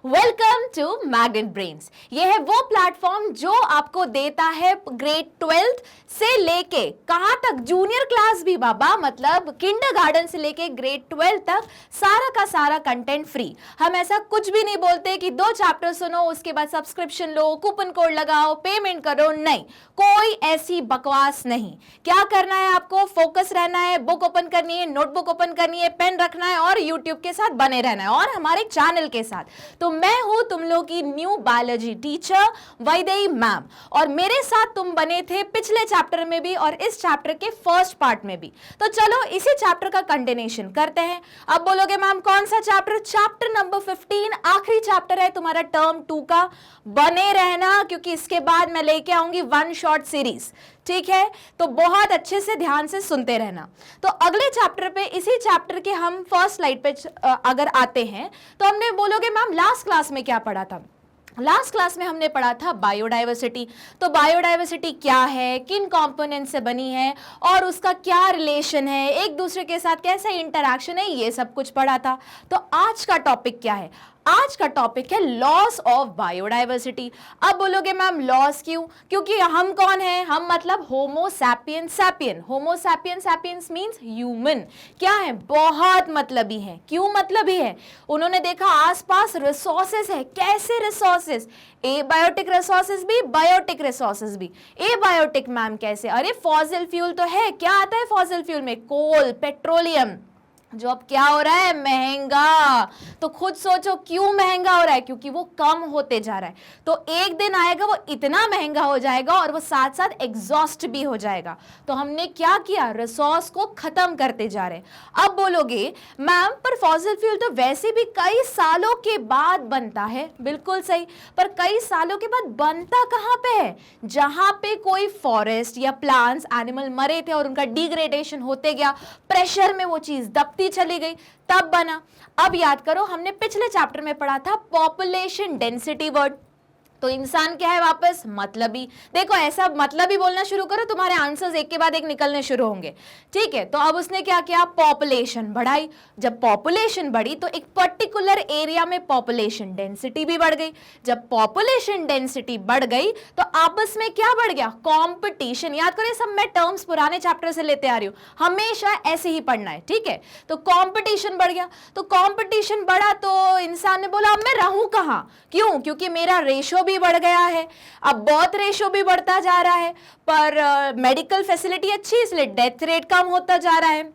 Welcome to magnet brains. ये है वो प्लेटफॉर्म जो आपको देता है ग्रेड 12th से लेके कहां तक, जूनियर क्लास भी बाबा, मतलब किंडरगार्टन से लेके ग्रेड 12 तक सारा का सारा कंटेंट फ्री। हम ऐसा कुछ भी नहीं बोलते कि 2 चैप्टर सुनो उसके बाद सब्सक्रिप्शन लो, कूपन कोड लगाओ, पेमेंट करो, नहीं, कोई ऐसी बकवास नहीं। क्या करना है आपको, फोकस रहना है, बुक ओपन करनी है, नोटबुक ओपन करनी है, पेन रखना है और यूट्यूब के साथ बने रहना है और हमारे चैनल के साथ। तो मैं हूं तुम लोग की new biology teacher Vaidehi ma'am, और मेरे साथ तुम बने थे पिछले चैप्टर में भी और इस चैप्टर के फर्स्ट पार्ट में भी। तो चलो इसी चैप्टर का कंटिन्यूएशन करते हैं। अब बोलोगे मैम कौन सा चैप्टर? चैप्टर नंबर 15, आखिरी चैप्टर है तुम्हारा टर्म 2 का। बने रहना क्योंकि इसके बाद मैं लेके आऊंगी वन शॉट सीरीज, ठीक है? तो बहुत अच्छे से ध्यान से सुनते रहना। तो अगले चैप्टर पे, इसी चैप्टर के हम फर्स्ट स्लाइड पे अगर आते हैं तो हमने, बोलोगे मैम लास्ट क्लास में क्या पढ़ा था? लास्ट क्लास में हमने पढ़ा था बायोडाइवर्सिटी। तो बायोडाइवर्सिटी क्या है, किन कंपोनेंट से बनी है और उसका क्या रिलेशन है, एक दूसरे के साथ कैसा इंटरैक्शन है, ये सब कुछ पढ़ा था। तो आज का टॉपिक क्या है? आज का टॉपिक है लॉस ऑफ बायोडाइवर्सिटी। अब बोलोगे मैम लॉस क्यों? क्योंकि हम कौन है? हम मतलब होमो सैपियन सैपियन। होमो सैपियन सैपियंस मींस ह्यूमन। क्या है? बहुत मतलबी है। क्यों मतलबी है? उन्होंने देखा आसपास रिसोर्सेस है। कैसे रिसोर्सेस? एबायोटिक रिसोर्सेस भी, बायोटिक रिसोर्सेस भी। एबायोटिक मैम कैसे? अरे फॉसिल फ्यूल तो है। क्या आता है फॉसिल फ्यूल में? कोल, पेट्रोलियम, जो अब क्या हो रहा है? महंगा। तो खुद सोचो क्यों महंगा हो रहा है? क्योंकि वो कम होते जा रहा है। तो एक दिन आएगा वो इतना महंगा हो जाएगा और वो साथ साथ एग्जॉस्ट भी हो जाएगा। तो हमने क्या किया? रिसोर्स को खत्म करते जा रहे हैं। अब बोलोगे मैम पर फॉसिल फ्यूल तो वैसे भी कई सालों के बाद बनता है। बिल्कुल सही, पर कई सालों के बाद बनता कहां पे है? जहां पे कोई फॉरेस्ट या प्लांट्स, एनिमल मरे थे और उनका डिग्रेडेशन होते गया, प्रेशर में वो चीज दबती चली गई, तब बना। अब याद करो हमने पिछले चैप्टर में पढ़ा था पॉपुलेशन डेंसिटी वर्ड। तो इंसान क्या है? वापस मतलबी। देखो ऐसा मतलबी बोलना शुरू करो, तुम्हारे आंसर्स एक के बाद एक निकलने शुरू होंगे, ठीक है? तो अब उसने क्या किया? पॉपुलेशन बढ़ाई। जब पॉपुलेशन बढ़ी तो एक पर्टिकुलर एरिया में पॉपुलेशन डेंसिटी भी बढ़ गई। जब पॉपुलेशन डेंसिटी बढ़ गई तो आपस में क्या बढ़ गया? कंपटीशन। याद करो सब मैं टर्म्स पुराने चैप्टर से लेते आ रही हूं, हमेशा ऐसे ही पढ़ना है, ठीक है? तो कंपटीशन बढ़ गया। तो कंपटीशन बढ़ा तो इंसान ने बोला अब मैं रहूं कहां? क्यों? क्योंकि मेरा रेशो भी बढ़ गया है। अब बर्थ रेशो भी बढ़ता जा रहा है, पर मेडिकल फैसिलिटी अच्छी, इसलिए डेथ रेट कम होता जा रहा है।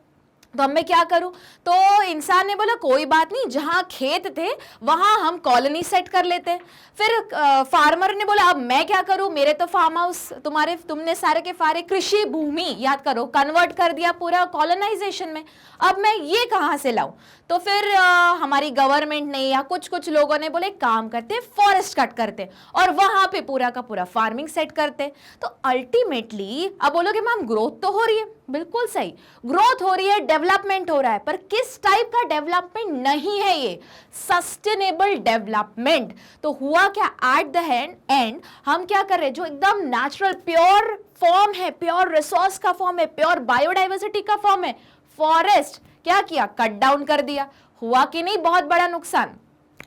तो अब मैं क्या करूं? तो इंसान ने बोला कोई बात नहीं, जहां खेत थे वहां हम कॉलोनी सेट कर लेते हैं। फिर फार्मर ने बोला अब मैं क्या करूं? मेरे तो फार्म हाउस, तुमने सारे के सारे कृषि भूमि, याद करो, कन्वर्ट कर दिया पूरा कॉलोनाइजेशन में। अब मैं ये कहां से लाऊं? तो फिर हमारी गवर्नमेंट ने या कुछ कुछ लोगों ने बोले काम करते, फॉरेस्ट कट करते और वहां पे पूरा का पूरा फार्मिंग सेट करते। तो अल्टीमेटली अब बोलोगे मैम ग्रोथ तो हो रही है। बिल्कुल सही, ग्रोथ हो रही है, डेवलपमेंट हो रहा है, पर किस टाइप का डेवलपमेंट नहीं है ये? Sustainable development. तो हुआ क्या? एट द एंड हम क्या कर रहे हैं? जो एकदम नेचुरल प्योर फॉर्म है, प्योर रिसोर्स का फॉर्म है, प्योर बायोडाइवर्सिटी का फॉर्म है, फॉरेस्ट, क्या किया? कट डाउन कर दिया। हुआ कि नहीं बहुत बड़ा नुकसान?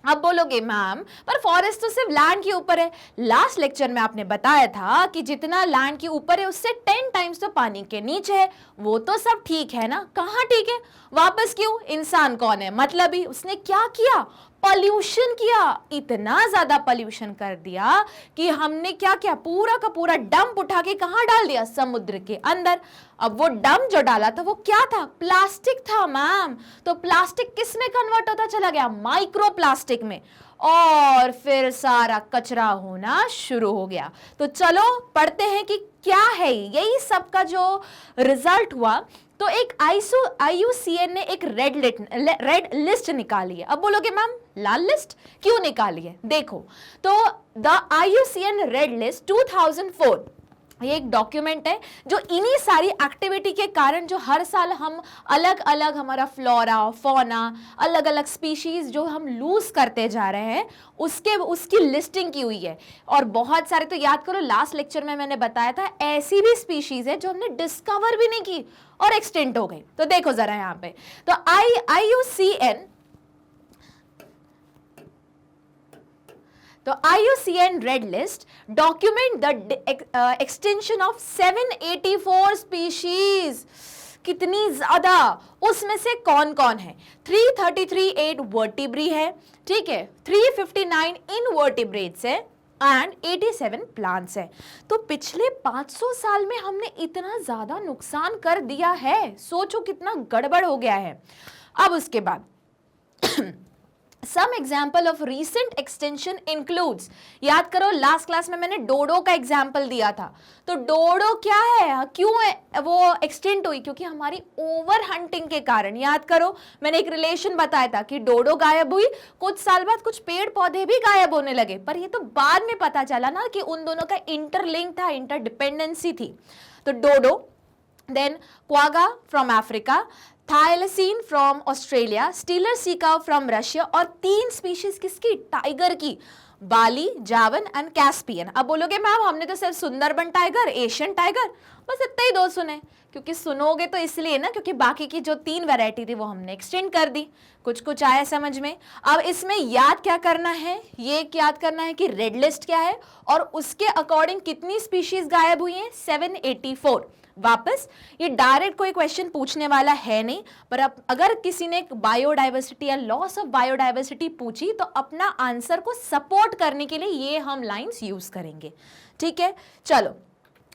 अब बोलोगे मैम पर फॉरेस्ट तो सिर्फ लैंड के ऊपर है। लास्ट लेक्चर में आपने बताया था कि जितना लैंड के ऊपर है उससे 10 टाइम्स तो पानी के नीचे है। वो तो सब ठीक है ना? कहाँ ठीक है? वापस क्यों? इंसान कौन है? मतलबी। उसने क्या किया? पॉल्यूशन किया। इतना ज्यादा पॉल्यूशन कर दिया कि हमने क्या किया? पूरा का पूरा डंप उठा के कहां डाल दिया? समुद्र के अंदर। अब वो डंप जो डाला था वो क्या था? प्लास्टिक था मैम। तो प्लास्टिक किस में कन्वर्ट होता चला गया? माइक्रो प्लास्टिक में, और फिर सारा कचरा होना शुरू हो गया। तो चलो पढ़ते हैं कि क्या है यही सब का जो रिजल्ट हुआ। तो एक IUCN ने एक रेड लिस्ट निकाली है। अब बोलोगे मैम लाल लिस्ट क्यों निकाली है? देखो तो द IUCN रेड लिस्ट 2004, ये एक डॉक्यूमेंट है जो इन्हीं सारी एक्टिविटी के कारण जो हर साल हम अलग अलग हमारा फ्लोरा फौना, अलग अलग स्पीशीज जो हम लूज करते जा रहे हैं, उसकी लिस्टिंग की हुई है। और बहुत सारे, तो याद करो लास्ट लेक्चर में मैंने बताया था ऐसी भी स्पीशीज है जो हमने डिस्कवर भी नहीं की और एक्सटेंट हो गई। तो देखो जरा यहाँ पे, तो IUCN तो IUCN red list document the extension of 784 species, कितनी ज्यादा, उसमें से कौन कौन है? 333 वर्टिब्री है, ठीक है, 359 इनवर्टिब्रेट्स है एंड 87 प्लांट्स है। तो पिछले 500 साल में हमने इतना ज्यादा नुकसान कर दिया है, सोचो कितना गड़बड़ हो गया है। अब उसके बाद Some example of recent extension includes, याद करो लास्ट क्लास में मैंने डोडो का एग्जाम्पल दिया था। तो डोडो क्या है, क्यों है वो एक्सटेंड हुई? क्योंकि हमारी ओवर हंटिंग के कारण। याद करो मैंने एक रिलेशन बताया था कि डोडो गायब हुई, कुछ साल बाद कुछ पेड़ पौधे भी गायब होने लगे, पर ये तो बाद में पता चला ना कि उन दोनों का इंटरलिंक था, इंटरडिपेंडेंसी थी। तो dodo, then quagga from Africa, thylacine from Australia, Steller sea cow from Russia, और 3 स्पीशीज किसकी? टाइगर की, बाली, जावन एंड कैस्पियन। अब बोलोगे मैम हमने तो सिर्फ सुंदरबन टाइगर, एशियन टाइगर, बस इतना ही 2 सुने। क्योंकि सुनोगे तो इसलिए ना, क्योंकि बाकी की जो 3 वैरायटी थी वो हमने एक्सटेंड कर दी। कुछ कुछ आया समझ में? अब इसमें याद क्या करना है, ये याद करना है कि रेड लिस्ट क्या है और उसके अकॉर्डिंग कितनी स्पीशीज गायब हुई हैं? 784। वापस ये डायरेक्ट कोई क्वेश्चन पूछने वाला है नहीं, पर अब अगर किसी ने बायोडाइवर्सिटी या लॉस ऑफ बायोडाइवर्सिटी पूछी तो अपना आंसर को सपोर्ट करने के लिए ये हम लाइंस यूज करेंगे। ठीक है, चलो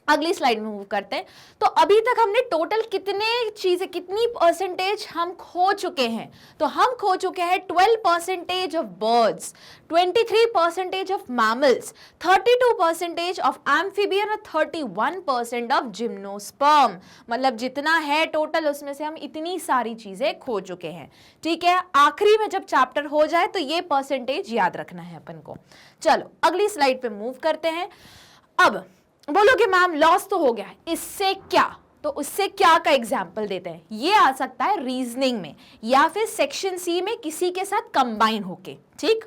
अगली स्लाइड में मूव करते हैं। तो अभी तक हमने टोटल कितने चीजें, कितनी परसेंटेज हम खो चुके हैं? तो हम खो चुके हैं 12% of birds, 23% of mammals, 32% of amphibian और 31% ऑफ जिम्नोस्पर्म। मतलब जितना है टोटल उसमें से हम इतनी सारी चीजें खो चुके हैं। ठीक है, आखिरी में जब चैप्टर हो जाए तो ये परसेंटेज याद रखना है अपन को। चलो अगली स्लाइड पे मूव करते हैं। अब बोलोगे मैम लॉस तो हो गया है, इससे क्या? तो उससे क्या का एग्जाम्पल देते हैं। ये आ सकता है रीजनिंग में या फिर सेक्शन सी में किसी के साथ कंबाइन होके। ठीक,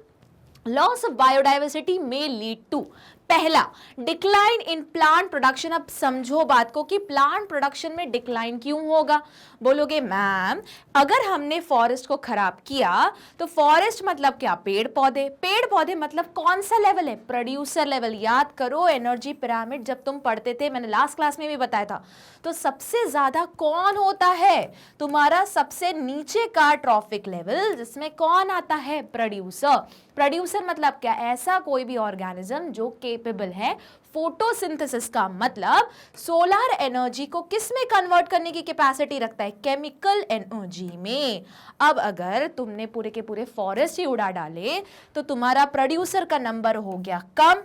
लॉस ऑफ बायोडाइवर्सिटी में लीड टू, पहला डिक्लाइन इन प्लांट प्रोडक्शन। अब समझो बात को कि प्लांट प्रोडक्शन में डिक्लाइन क्यों होगा। बोलोगे मैम अगर हमने फॉरेस्ट को खराब किया तो फॉरेस्ट मतलब क्या? पेड़ पौधे। पेड़ पौधे मतलब कौन सा लेवल है? Producer level. याद करो एनर्जी पिरामिड जब तुम पढ़ते थे, मैंने लास्ट क्लास में भी बताया था। तो सबसे ज्यादा कौन होता है? तुम्हारा सबसे नीचे का ट्रॉफिक लेवल, जिसमें कौन आता है? प्रोड्यूसर। प्रोड्यूसर मतलब क्या? ऐसा कोई भी ऑर्गेनिज्म जो केपेबल है फोटोसिंथेसिस का, मतलब सोलर एनर्जी को किस में कन्वर्ट करने की कैपेसिटी रखता है? केमिकल एनर्जी में। अब अगर तुमने पूरे के पूरे फॉरेस्ट ही उड़ा डाले तो तुम्हारा प्रोड्यूसर का नंबर हो गया कम।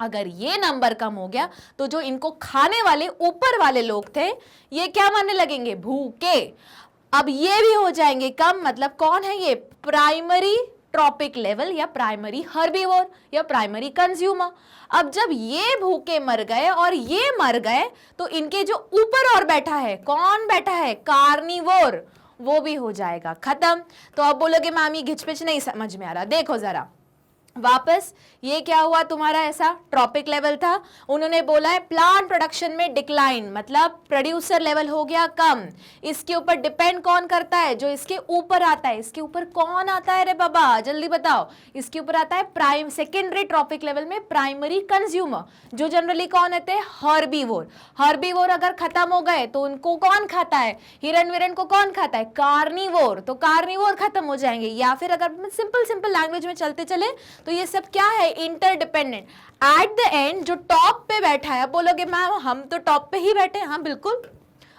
अगर ये नंबर कम हो गया तो जो इनको खाने वाले ऊपर वाले लोग थे ये क्या मानने लगेंगे? भूखे। अब ये भी हो जाएंगे कम। मतलब कौन है ये? प्राइमरी ट्रॉपिक लेवल या प्राइमरी हर्बीवोर या प्राइमरी कंज्यूमर। अब जब ये भूखे मर गए और ये मर गए तो इनके जो ऊपर और बैठा है, कौन बैठा है? कार्निवोर, वो भी हो जाएगा खत्म। तो अब बोलोगे मामी घिचपिच नहीं समझ में आ रहा। देखो जरा वापस, ये क्या हुआ तुम्हारा? ऐसा ट्रॉपिक लेवल था, उन्होंने बोला है प्लांट प्रोडक्शन में डिक्लाइन, मतलब प्रोड्यूसर लेवल हो गया कम। इसके ऊपर डिपेंड कौन करता है? जो इसके ऊपर आता है। इसके ऊपर कौन आता है रे बाबा, जल्दी बताओ। इसके ऊपर आता है प्राइम सेकेंडरी ट्रॉपिक लेवल में प्राइमरी कंज्यूमर, जो जनरली कौन होते हैं? हर्बीवोर। हर्बीवोर अगर खत्म हो गए तो उनको कौन खाता है? हिरन विरन को कौन खाता है? कार्निवोर। तो कार्निवोर खत्म हो जाएंगे। या फिर अगर सिंपल लैंग्वेज में चलते चले तो ये सब क्या है? इंटरडिपेंडेंट। एट द एंड जो टॉप पे बैठा है, बोलोगे मैम हम तो टॉप पे ही बैठे हैं। हाँ बिल्कुल,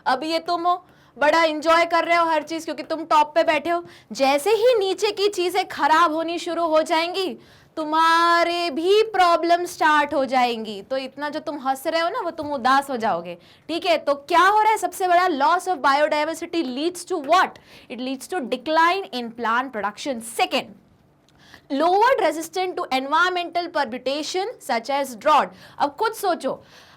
अभी ये तुम हो बड़ा एंजॉय कर रहे हो हर चीज क्योंकि तुम टॉप पे बैठे हो। जैसे ही नीचे की चीजें खराब होनी शुरू हो जाएंगी तुम्हारे भी प्रॉब्लम स्टार्ट हो जाएंगी। तो इतना जो तुम हंस रहे हो ना वो तुम उदास हो जाओगे। ठीक है, तो क्या हो रहा है? सबसे बड़ा loss of biodiversity leads to what? It leads to decline in plant production. Second, lowered resistant to environmental perturbation such as drought। अब खुद सोचो,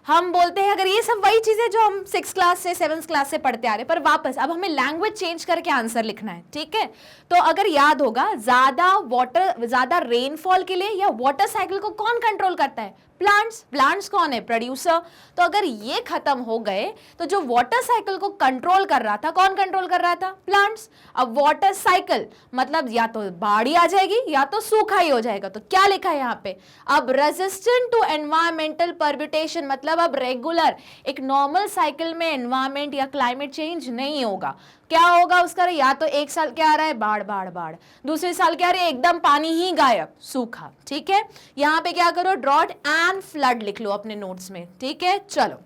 हम बोलते हैं अगर ये सब वही चीजें जो हम 6 क्लास से 7 क्लास से पढ़ते आ रहे, पर वापस अब हमें लैंग्वेज चेंज करके आंसर लिखना है, ठीक है। तो अगर याद होगा, ज्यादा रेनफॉल के लिए या वाटर साइकिल को कौन कंट्रोल करता है? प्लांट्स कौन है? प्रोड्यूसर। तो अगर ये खत्म हो गए तो जो वाटर साइकिल को कंट्रोल कर रहा था, कौन कंट्रोल कर रहा था? प्लांट्स। अब वाटर साइकिल मतलब या तो बाढ़ ही आ जाएगी या तो सूखा ही हो जाएगा। तो क्या लिखा है यहाँ पे? अब रेजिस्टेंट टू एनवायरमेंटल परम्यूटेशन, मतलब अब रेगुलर एक नॉर्मल साइकिल में एनवायरमेंट या क्लाइमेट चेंज नहीं होगा। क्या होगा उसका? या तो एक साल क्या आ रहा है? बाढ़ बाढ़ बाढ़, दूसरे साल क्या आ रहा है? एकदम पानी ही गायब, सूखा, ठीक है। यहां पे क्या करो? ड्रॉट एंड फ्लड लिख लो अपने नोट्स में, ठीक है। चलो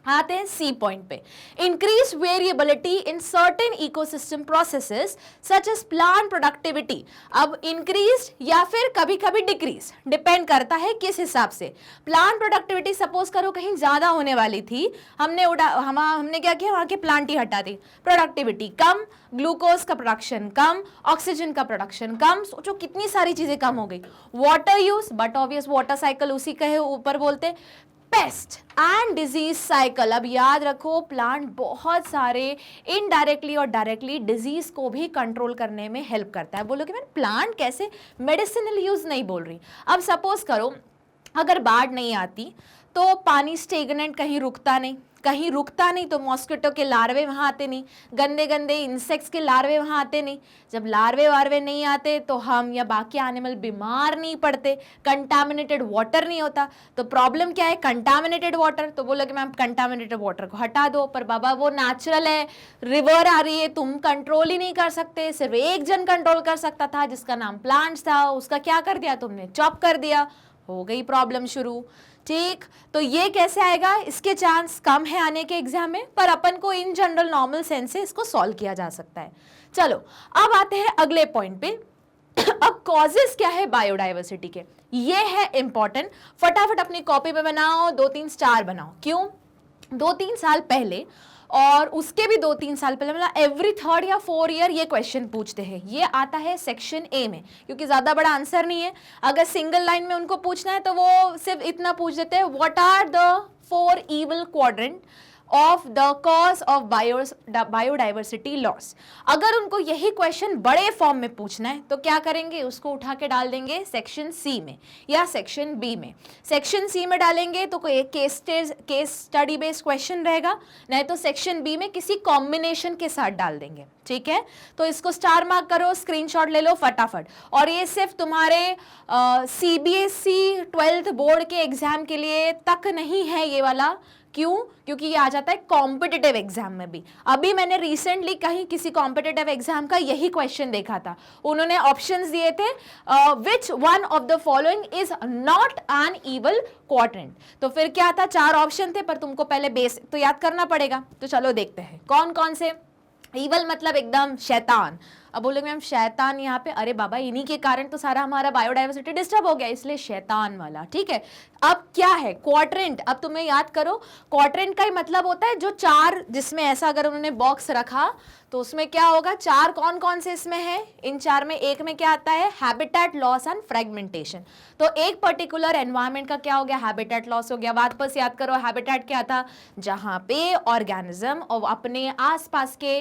आते हैं सी पॉइंट पे। Increase variability in certain ecosystem processes such as plant productivity. अब इंक्रीज या फिर कभी कभी डिक्रीज, डिपेंड करता है किस हिसाब से। प्लांट प्रोडक्टिविटी सपोज करो कहीं ज्यादा होने वाली थी, हमने क्या किया? वहां के प्लांट ही हटा दी, प्रोडक्टिविटी कम, ग्लूकोज का प्रोडक्शन कम, ऑक्सीजन का प्रोडक्शन कम, सोचो कितनी सारी चीजें कम हो गई। Water use, but obvious water cycle उसी के ऊपर बोलते। पेस्ट एंड डिजीज साइकिल, अब याद रखो प्लांट बहुत सारे इनडायरेक्टली और डायरेक्टली डिजीज को भी कंट्रोल करने में हेल्प करता है। बोलो कि मैं प्लांट कैसे? मेडिसिनल यूज नहीं बोल रही। अब सपोज करो अगर बाढ़ नहीं आती तो पानी स्टेगनेंट कहीं रुकता नहीं तो मॉस्किटो के लार्वे वहां आते नहीं, गंदे गंदे इंसेक्ट्स के लार्वे वहां आते नहीं। जब लार्वे वार्वे नहीं आते तो हम या बाकी एनिमल बीमार नहीं पड़ते, कंटामिनेटेड वाटर नहीं होता। तो प्रॉब्लम क्या है? Contaminated water. तो बोलो कि मैम कंटामिनेटेड वाटर को हटा दो, पर बाबा वो नेचुरल है, रिवर आ रही है, तुम कंट्रोल ही नहीं कर सकते। सिर्फ एक जन कंट्रोल कर सकता था जिसका नाम प्लांट्स था, उसका क्या कर दिया तुमने? चॉप कर दिया, हो गई प्रॉब्लम शुरू, ठीक। तो ये कैसे आएगा? इसके चांस कम है आने के एग्जाम में, पर अपन को इन जनरल नॉर्मल सेंस से इसको सॉल्व किया जा सकता है। चलो अब आते हैं अगले पॉइंट पे। अब कॉजेस क्या है बायोडाइवर्सिटी के, ये है इंपॉर्टेंट। फटाफट अपनी कॉपी पे बनाओ, 2-3 स्टार बनाओ। क्यों? 2-3 साल पहले और उसके भी 2-3 साल पहले, मतलब एवरी 3rd या 4th ईयर ये क्वेश्चन पूछते हैं। ये आता है सेक्शन ए में, क्योंकि ज्यादा बड़ा आंसर नहीं है। अगर सिंगल लाइन में उनको पूछना है तो वो सिर्फ इतना पूछ देते हैं, what are the 4 evil quadrant of the cause of biodiversity loss. अगर उनको यही क्वेश्चन बड़े फॉर्म में पूछना है तो क्या करेंगे? उसको उठा के डाल देंगे सेक्शन सी में या सेक्शन बी में। सेक्शन सी में डालेंगे तो कोई केस स्टडी बेस्ड क्वेश्चन रहेगा, नहीं तो सेक्शन बी में किसी कॉम्बिनेशन के साथ डाल देंगे, ठीक है। तो इसको स्टार मार्क करो, स्क्रीनशॉट ले लो फटाफट। और ये सिर्फ तुम्हारे CBSE 12th बोर्ड के एग्जाम के लिए तक नहीं है ये वाला। क्यों? क्योंकि ये आ जाता है कॉम्पिटिटिव एग्जाम में भी। अभी मैंने रिसेंटली कहीं किसी कॉम्पिटिटिव एग्जाम का यही क्वेश्चन देखा था, उन्होंने ऑप्शंस दिए थे, which one of the following is not an evil quadrant. तो फिर क्या था? 4 ऑप्शन थे, पर तुमको पहले बेस तो याद करना पड़ेगा। तो चलो देखते हैं कौन कौन से। ईवल मतलब एकदम शैतान। अब बोलोगे मैम शैतान यहाँ पे, अरे बाबा इन्हीं के कारण तो सारा हमारा बायोडाइवर्सिटी डिस्टर्ब हो गया, इसलिए शैतान वाला, ठीक है। अब क्या है क्वाड्रेंट? अब तुम्हें याद करो, क्वाड्रेंट का ही मतलब होता है जो 4, जिसमें ऐसा अगर उन्होंने बॉक्स रखा तो उसमें क्या होगा? 4 कौन कौन से इसमें है? इन 4 में एक में क्या आता है? Habitat loss and fragmentation. तो एक पर्टिकुलर एनवायरमेंट का क्या हो गया? हैबिटेट लॉस हो गया। वापस याद करो, हैबिटेट क्या था? जहां पे ऑर्गेनिज्म और अपने आसपास के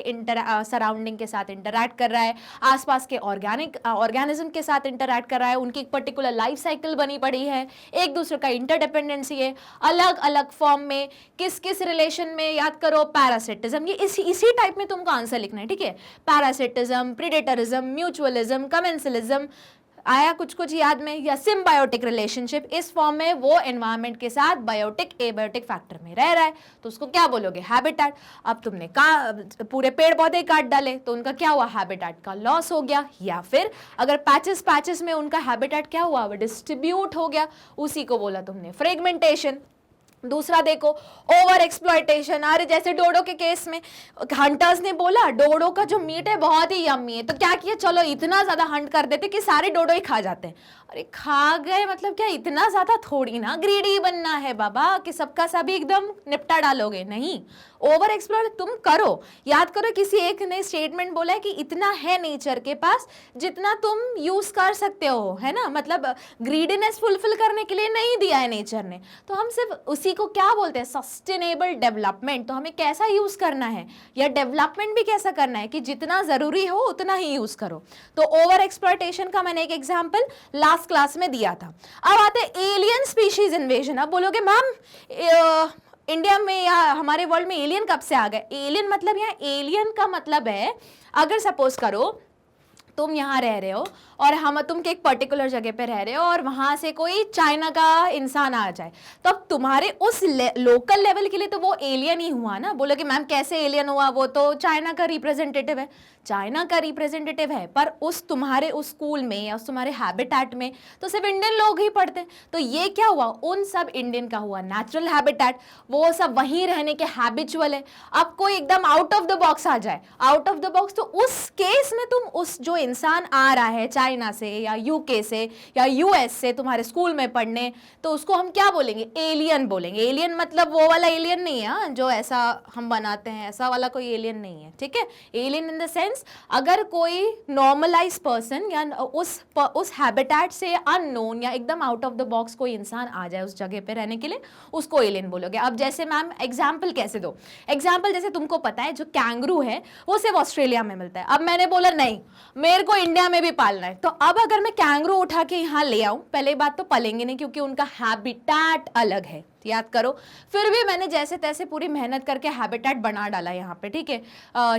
सराउंडिंग के साथ इंटरैक्ट कर रहा है, आसपास के ऑर्गेनिज्म के साथ इंटरैक्ट कर रहा है, उनकी एक पर्टिकुलर लाइफ साइकिल बनी पड़ी है, एक दूसरे का इंटरडिपेंडेंसी है, अलग अलग फॉर्म में, किस किस रिलेशन में। याद करो पैरासिटिज्म, ये इसी टाइप में तुमको आंसर लिखना है, ठीक है। पैरासिटिज्म, प्रीडेटरिज्म, म्यूचुअलिज्म, कमेंसलिज्म, आया कुछ कुछ याद में? या सिम्बायोटिक रिलेशनशिप, इस फॉर्म में वो एनवायरनमेंट के साथ बायोटिक एबायोटिक फैक्टर में रह रहा है, तो उसको क्या बोलोगे? हैबिटेट। अब तुमने पूरे पेड़ पौधे काट डाले तो उनका क्या हुआ? हैबिटेट का लॉस हो गया। या फिर अगर पैचेस में उनका हैबिटेट क्या हुआ? वो डिस्ट्रीब्यूट हो गया, उसी को बोला तुमने फ्रेगमेंटेशन। दूसरा देखो ओवर एक्सप्लॉयटेशन। अरे जैसे डोडो के केस में हंटर्स ने बोला डोडो का जो मीट है बहुत ही यम्मी है, तो क्या किया? चलो इतना ज्यादा हंट कर देते कि सारे डोडो ही खा जाते हैं। अरे खा गए मतलब क्या? इतना ज्यादा थोड़ी ना ग्रीडी बनना है बाबा कि सबका सभी एकदम निपटा डालोगे, नहीं। ओवर एक्सप्लॉयट तुम करो। याद करो किसी एक ने स्टेटमेंट बोला है कि इतना है नेचर के पास जितना तुम यूज कर सकते हो, है ना। मतलब ग्रीडीनेस फुलफिल करने के लिए नहीं दिया है नेचर ने, तो हम सिर्फ उसी इसी को क्या बोलते हैं, सस्टेनेबल डेवलपमेंट। तो हमें कैसा यूज करना है, या डेवलपमेंट भी कैसा करना है कि जितना जरूरी हो उतना ही यूज करो। तो ओवर एक्सप्लॉयटेशन का मैंने एक एग्जांपल लास्ट क्लास में दिया था। अब आते हैं एलियन स्पीशीज इन्वेजन। अब बोलोगे मैम इंडिया में या हमारे वर्ल्ड में एलियन कब से आ गए? एलियन मतलब यहाँ एलियन का मतलब है, अगर सपोज करो तुम यहाँ रह रहे हो और तुम एक पर्टिकुलर जगह पे रह रहे हो और वहां से कोई चाइना का इंसान आ जाए, तो अब तुम्हारे उस लोकल लेवल के लिए तो वो एलियन ही हुआ ना। बोलोगे मैम कैसे एलियन हुआ, वो तो चाइना का रिप्रेजेंटेटिव है। चाइना का रिप्रेजेंटेटिव है, पर तुम्हारे उस स्कूल में या तुम्हारे हैबिटेट में तो सिर्फ इंडियन लोग ही पढ़ते हैं। तो ये क्या हुआ, उन सब इंडियन का हुआ नेचुरल हैबिटेट, वो सब वहीं रहने के हैबिचुअल है। अब कोई एकदम आउट ऑफ द बॉक्स आ जाए, आउट ऑफ द बॉक्स, तो उस केस में तुम उस जो इंसान आ रहा है चाइना से या यूके से या यूएस से तुम्हारे स्कूल में पढ़ने, तो उसको हम क्या बोलेंगे, एलियन बोलेंगे। एलियन मतलब वो वाला एलियन नहीं है जो ऐसा हम बनाते हैं, ऐसा वाला कोई एलियन नहीं है, ठीक है। एलियन इन द सेंस अगर कोई नॉर्मलाइज पर्सन या उस हैबिटेट से अननोन या एकदम आउट ऑफ द बॉक्स कोई इंसान आ जाए उस जगह पे रहने के लिए, उसको एलियन बोलोगे। अब जैसे मैम एग्जाम्पल कैसे दो, एग्जाम्पल जैसे तुमको पता है जो कैंगरू है वो सिर्फ ऑस्ट्रेलिया में मिलता है। अब मैंने बोला नहीं मेरे को इंडिया में भी पालना है, तो अब अगर मैं कैंगरू उठा के यहाँ ले आऊं, पहले बात तो पलेंगे नहीं क्योंकि उनका हैबिटेट अलग है, याद करो। फिर भी मैंने जैसे तैसे पूरी मेहनत करके हैबिटेट बना डाला यहाँ पे, ठीक है।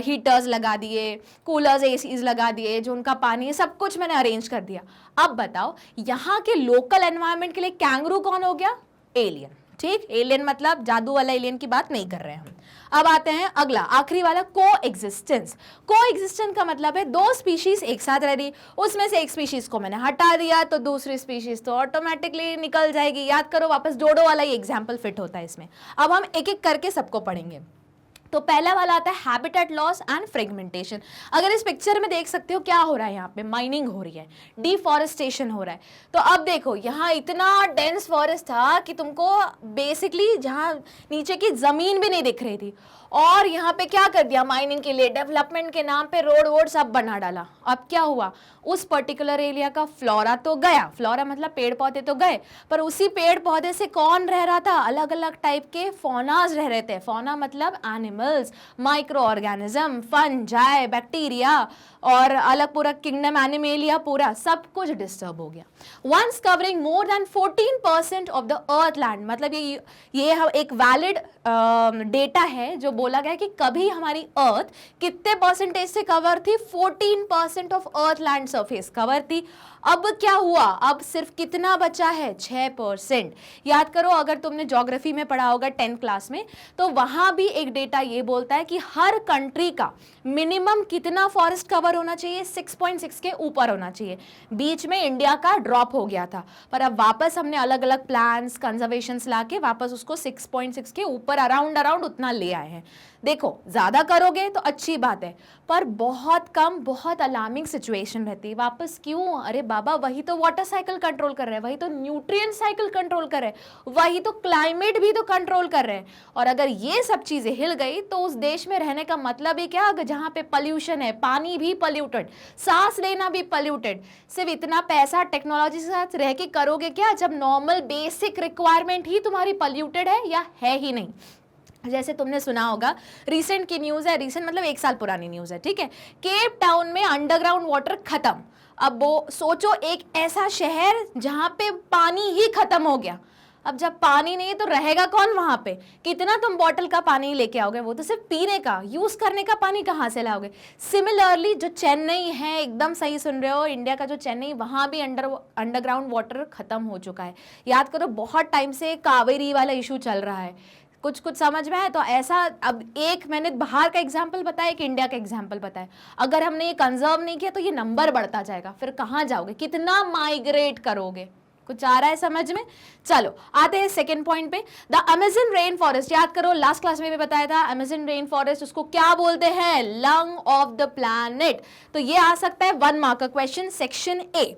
हीटर्स लगा दिए, कूलर्स एसीज लगा दिए, जो उनका पानी है सब कुछ मैंने अरेंज कर दिया। अब बताओ यहाँ के लोकल एनवायरनमेंट के लिए कैंगरू कौन हो गया, एलियन, ठीक। एलियन मतलब जादू वाला एलियन की बात नहीं कर रहे हैं हम। अब आते हैं अगला आखिरी वाला, को एग्जिस्टेंस। को एग्जिस्टेंस का मतलब है दो स्पीशीज एक साथ रह रही, उसमें से एक स्पीशीज को मैंने हटा दिया तो दूसरी स्पीशीज तो ऑटोमेटिकली निकल जाएगी। याद करो वापस, डोडो वाला ही एग्जाम्पल फिट होता है इसमें। अब हम एक एक करके सबको पढ़ेंगे। तो पहला वाला आता है हैबिटेट लॉस एंड फ्रेगमेंटेशन। अगर इस पिक्चर में देख सकते हो क्या हो रहा है, यहाँ पे माइनिंग हो रही है, डिफॉरेस्टेशन हो रहा है। तो अब देखो यहाँ इतना डेंस फॉरेस्ट था कि तुमको बेसिकली जहाँ नीचे की जमीन भी नहीं दिख रही थी, और यहाँ पे क्या कर दिया, माइनिंग के लिए डेवलपमेंट के नाम पे रोड वोड सब बना डाला। अब क्या हुआ, उस पर्टिकुलर एरिया का फ्लोरा तो गया, फ्लोरा मतलब पेड़ पौधे तो गए, पर उसी पेड़ पौधे से कौन रह रहा था, अलग अलग टाइप के फौनाज रह रहे थे। फौना मतलब animals, micro organism, fungi, bacteria और अलग पूरा किंगडम एनिमेलिया, पूरा सब कुछ डिस्टर्ब हो गया। Once covering more than 14% of the earth land, मतलब ये एक वैलिड डेटा है जो बोला गया कि कभी हमारी अर्थ कितने परसेंटेज से कवर थी, 14% of earth land surface cover थी। अब क्या हुआ, अब सिर्फ कितना बचा है, 6%। याद करो अगर तुमने ज्योग्राफी में पढ़ा होगा 10th क्लास में, तो वहां भी एक डेटा ये बोलता है कि हर कंट्री का मिनिमम कितना फॉरेस्ट कवर होना चाहिए, 6.6 के ऊपर होना चाहिए। बीच में इंडिया का ड्रॉप हो गया था, पर अब वापस हमने अलग अलग प्लान्स कंजर्वेशंस लाके वापस उसको 6.6 के ऊपर अराउंड उतना ले आए हैं। देखो ज्यादा करोगे तो अच्छी बात है, पर बहुत कम, बहुत अलार्मिंग सिचुएशन रहती है। वापस क्यों, अरे बाबा वही तो वाटर साइकिल कंट्रोल कर रहे हैं, वही तो न्यूट्रिएंट साइकिल कंट्रोल कर रहे हैं, वही तो क्लाइमेट भी तो कंट्रोल कर रहे हैं। और अगर ये सब चीजें हिल गई तो उस देश में रहने का मतलब ही क्या, अगर जहाँ पे पॉल्यूशन है, पानी भी पॉल्यूटेड, सांस लेना भी पॉल्यूटेड, सिर्फ इतना पैसा टेक्नोलॉजी के साथ रह के करोगे क्या, जब नॉर्मल बेसिक रिक्वायरमेंट ही तुम्हारी पॉल्यूटेड है या है ही नहीं। जैसे तुमने सुना होगा, रिसेंट की न्यूज़ है, रिसेंट मतलब 1 साल पुरानी न्यूज़ है, ठीक है। केप टाउन में अंडरग्राउंड वाटर खत्म। अब वो सोचो एक ऐसा शहर जहाँ पे पानी ही खत्म हो गया। अब जब पानी नहीं है तो रहेगा कौन वहाँ पे, कितना तुम बॉटल का पानी लेके आओगे, वो तो सिर्फ पीने का, यूज़ करने का पानी कहाँ से लाओगे। सिमिलरली जो चेन्नई है, एकदम सही सुन रहे हो, इंडिया का जो चेन्नई, वहाँ भी अंडरग्राउंड वाटर खत्म हो चुका है। याद करो बहुत टाइम से कावेरी वाला इशू चल रहा है, कुछ समझ में है। तो ऐसा, अब एक मैंने बाहर का एग्जाम्पल बताया, एक इंडिया का एग्जाम्पल बताया, अगर हमने ये कंजर्व नहीं किया तो ये नंबर बढ़ता जाएगा, फिर कहाँ जाओगे, कितना माइग्रेट करोगे, कुछ आ रहा है समझ में। चलो आते हैं सेकंड पॉइंट पे, द अमेज़न रेन फॉरेस्ट। याद करो लास्ट क्लास में भी बताया था, अमेज़न रेन फॉरेस्ट उसको क्या बोलते हैं, लंग ऑफ द प्लैनेट। तो ये आ सकता है 1 मार्क का question, section A.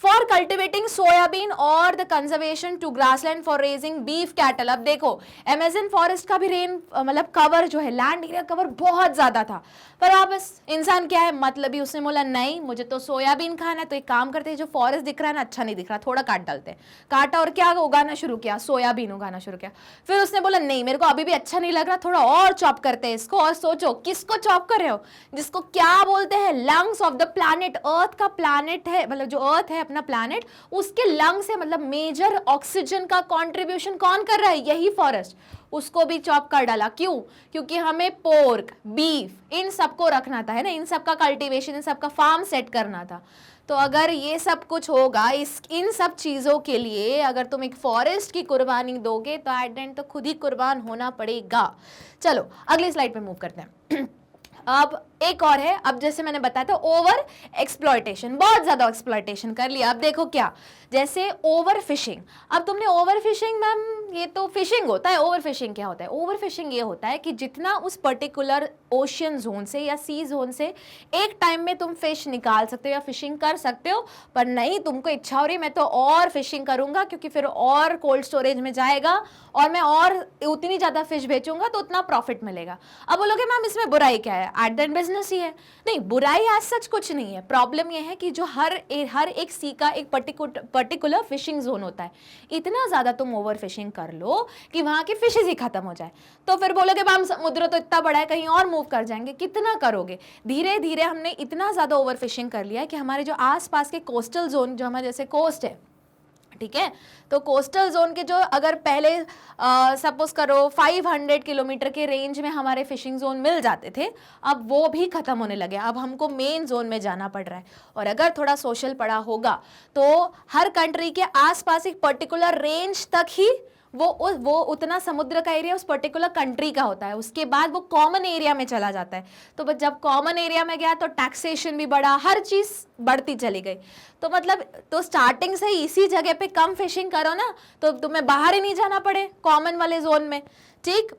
For cultivating soybean और the conservation to grassland for raising beef cattle. अब देखो अमेजन फॉरेस्ट का भी रेन मतलब कवर जो है, लैंड एरिया कवर बहुत ज्यादा था, पर वापस इंसान क्या है मतलबी, उसने बोला नहीं मुझे तो सोयाबीन खाना है, तो एक काम करते हैं जो फॉरेस्ट दिख रहा है ना अच्छा नहीं दिख रहा, थोड़ा काट डालते हैं। काटा और क्या उगाना शुरू किया, सोयाबीन उगाना शुरू किया। फिर उसने बोला नहीं मेरे को अभी भी अच्छा नहीं लग रहा, थोड़ा और चॉप करते हैं इसको। और सोचो किसको चॉप कर रहे हो, जिसको क्या बोलते हैं लंग्स ऑफ द प्लैनेट, अर्थ का प्लैनेट है, मतलब जो अर्थ है अपना प्लैनेट, उसके लंग्स है, मतलब मेजर ऑक्सीजन का कंट्रीब्यूशन कौन कर रहा है, यही फॉरेस्ट। उसको भी चॉप कर डाला, क्यों? क्योंकि हमें पोर्क, बीफ इन सबको रखना था, है ना, इन सबका कल्टीवेशन, इन सबका फार्म सेट करना था। तो अगर ये सब कुछ होगा इन सब चीजों के लिए, अगर तुम एक फॉरेस्ट की कुर्बानी दोगे तो एट द एंड तो खुद ही कुर्बान होना पड़ेगा। चलो अगली स्लाइड पे मूव करते हैं। अब एक और है, अब जैसे मैंने बताया था ओवर एक्सप्लॉयटेशन, बहुत ज्यादा एक्सप्लॉयटेशन कर लिया। अब देखो क्या, जैसे ओवर फिशिंग। अब तुमने ओवर फिशिंग, मैम ये तो फिशिंग होता है, ओवर फिशिंग क्या होता है? ओवर फिशिंग ये होता है कि जितना उस पर्टिकुलर ओशियन जोन से या सी जोन से एक टाइम में तुम फिश निकाल सकते हो या फिशिंग कर सकते हो, पर नहीं तुमको इच्छा हो रही मैं तो और फिशिंग करूंगा क्योंकि फिर और कोल्ड स्टोरेज में जाएगा और मैं और उतनी ज्यादा फिश बेचूंगा तो उतना प्रॉफिट मिलेगा। अब बोलोगे मैम इसमें बुराई क्या है, एट द एंड बिजनेस ही है। नहीं, बुराई एज सच कुछ नहीं है, प्रॉब्लम यह है कि जो हर एक सी का एक पर्टिकुलर फिशिंग जोन होता है, इतना ज्यादा तुम ओवर फिशिंग कर लो कि वहां की फिशेज ही खत्म हो जाए, तो फिर बोलोगे मैम समुद्र तो इतना बड़ा है कहीं और मूव कर जाएंगे, कितना करोगे? धीरे धीरे हमने इतना ज्यादा ओवर फिशिंग कर लिया है कि हमारे जो आसपास के कोस्टल जोन, जो हमारे जैसे कोस्ट है, ठीक है, तो कोस्टल जोन के जो अगर पहले सपोज करो 500 किलोमीटर के रेंज में हमारे फिशिंग जोन मिल जाते थे, अब वो भी खत्म होने लगे, अब हमको मेन जोन में जाना पड़ रहा है। और अगर थोड़ा सोशल पड़ा होगा तो हर कंट्री के आसपास एक पर्टिकुलर रेंज तक ही वो उतना समुद्र का एरिया उस पर्टिकुलर कंट्री का होता है, उसके बाद वो कॉमन एरिया में चला जाता है। तो जब कॉमन एरिया में गया तो टैक्सेशन भी बढ़ा, हर चीज बढ़ती चली गई। तो मतलब तो स्टार्टिंग से इसी जगह पे कम फिशिंग करो ना, तो तुम्हें बाहर ही नहीं जाना पड़े कॉमन वाले जोन में, ठीक।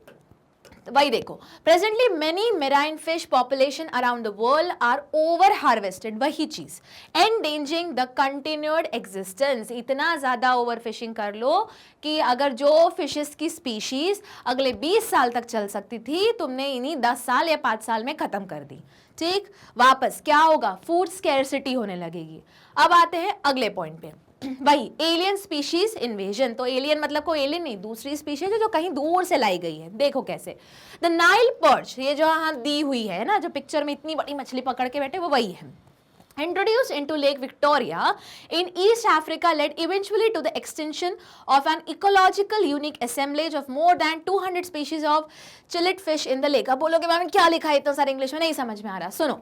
वही देखो, presently many marine fish population around the world are over harvested, वही चीज एंडेंजरिंग द कंटिन्यूड एग्जिस्टेंस। इतना ज्यादा ओवर फिशिंग कर लो कि अगर जो फिशेस की स्पीशीज अगले 20 साल तक चल सकती थी, तुमने इन्हीं 10 साल या 5 साल में खत्म कर दी, ठीक। वापस क्या होगा, फूड स्कैरसिटी होने लगेगी। अब आते हैं अगले पॉइंट पे, वही एलियन स्पीशीज इन्वेजन। तो एलियन मतलब कोई एलियन नहीं, दूसरी स्पीशीज है जो कहीं दूर से लाई गई है। देखो कैसे, द नाइल पर्च, ये जो यहाँ दी हुई है ना, जो पिक्चर में इतनी बड़ी मछली पकड़ के बैठे, वो वही है। Introduced into Lake Victoria in East Africa led eventually to the extinction of an ecological unique assemblage of more than 200 species of chilled fish in the lake। अब बोलोगे मैम क्या लिखा है इतना सारा इंग्लिश में, नहीं समझ में आ रहा, सुनो।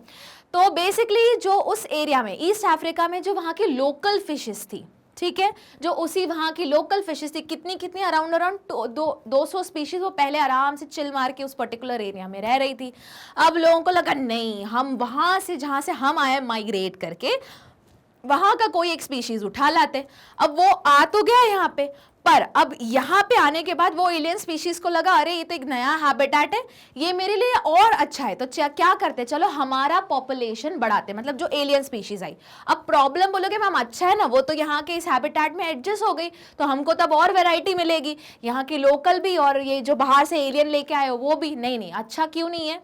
तो बेसिकली जो उस एरिया में ईस्ट अफ्रीका में जो वहाँ की लोकल फिशेस थी, ठीक है, जो उसी वहाँ की लोकल फिशेस थी, कितनी अराउंड 200 स्पीशीज, वो पहले आराम से चिल मार के उस पर्टिकुलर एरिया में रह रही थी। अब लोगों को लगा नहीं, हम वहाँ से जहाँ से हम आए माइग्रेट करके वहाँ का कोई एक स्पीशीज उठा लाते। अब वो आ तो गया यहाँ पे, पर अब यहाँ पे आने के बाद वो एलियन स्पीशीज को लगा अरे ये तो एक नया हैबिटेट है, ये मेरे लिए और अच्छा है, तो क्या करते, चलो हमारा पॉपुलेशन बढ़ाते, मतलब जो एलियन स्पीशीज आई। अब प्रॉब्लम बोलोगे मैम अच्छा है ना, वो तो यहाँ के इस हैबिटेट में एडजस्ट हो गई, तो हमको तब और वैरायटी मिलेगी, यहाँ की लोकल भी और ये जो बाहर से एलियन लेके आए हो वो भी। नहीं, अच्छा क्यों नहीं है?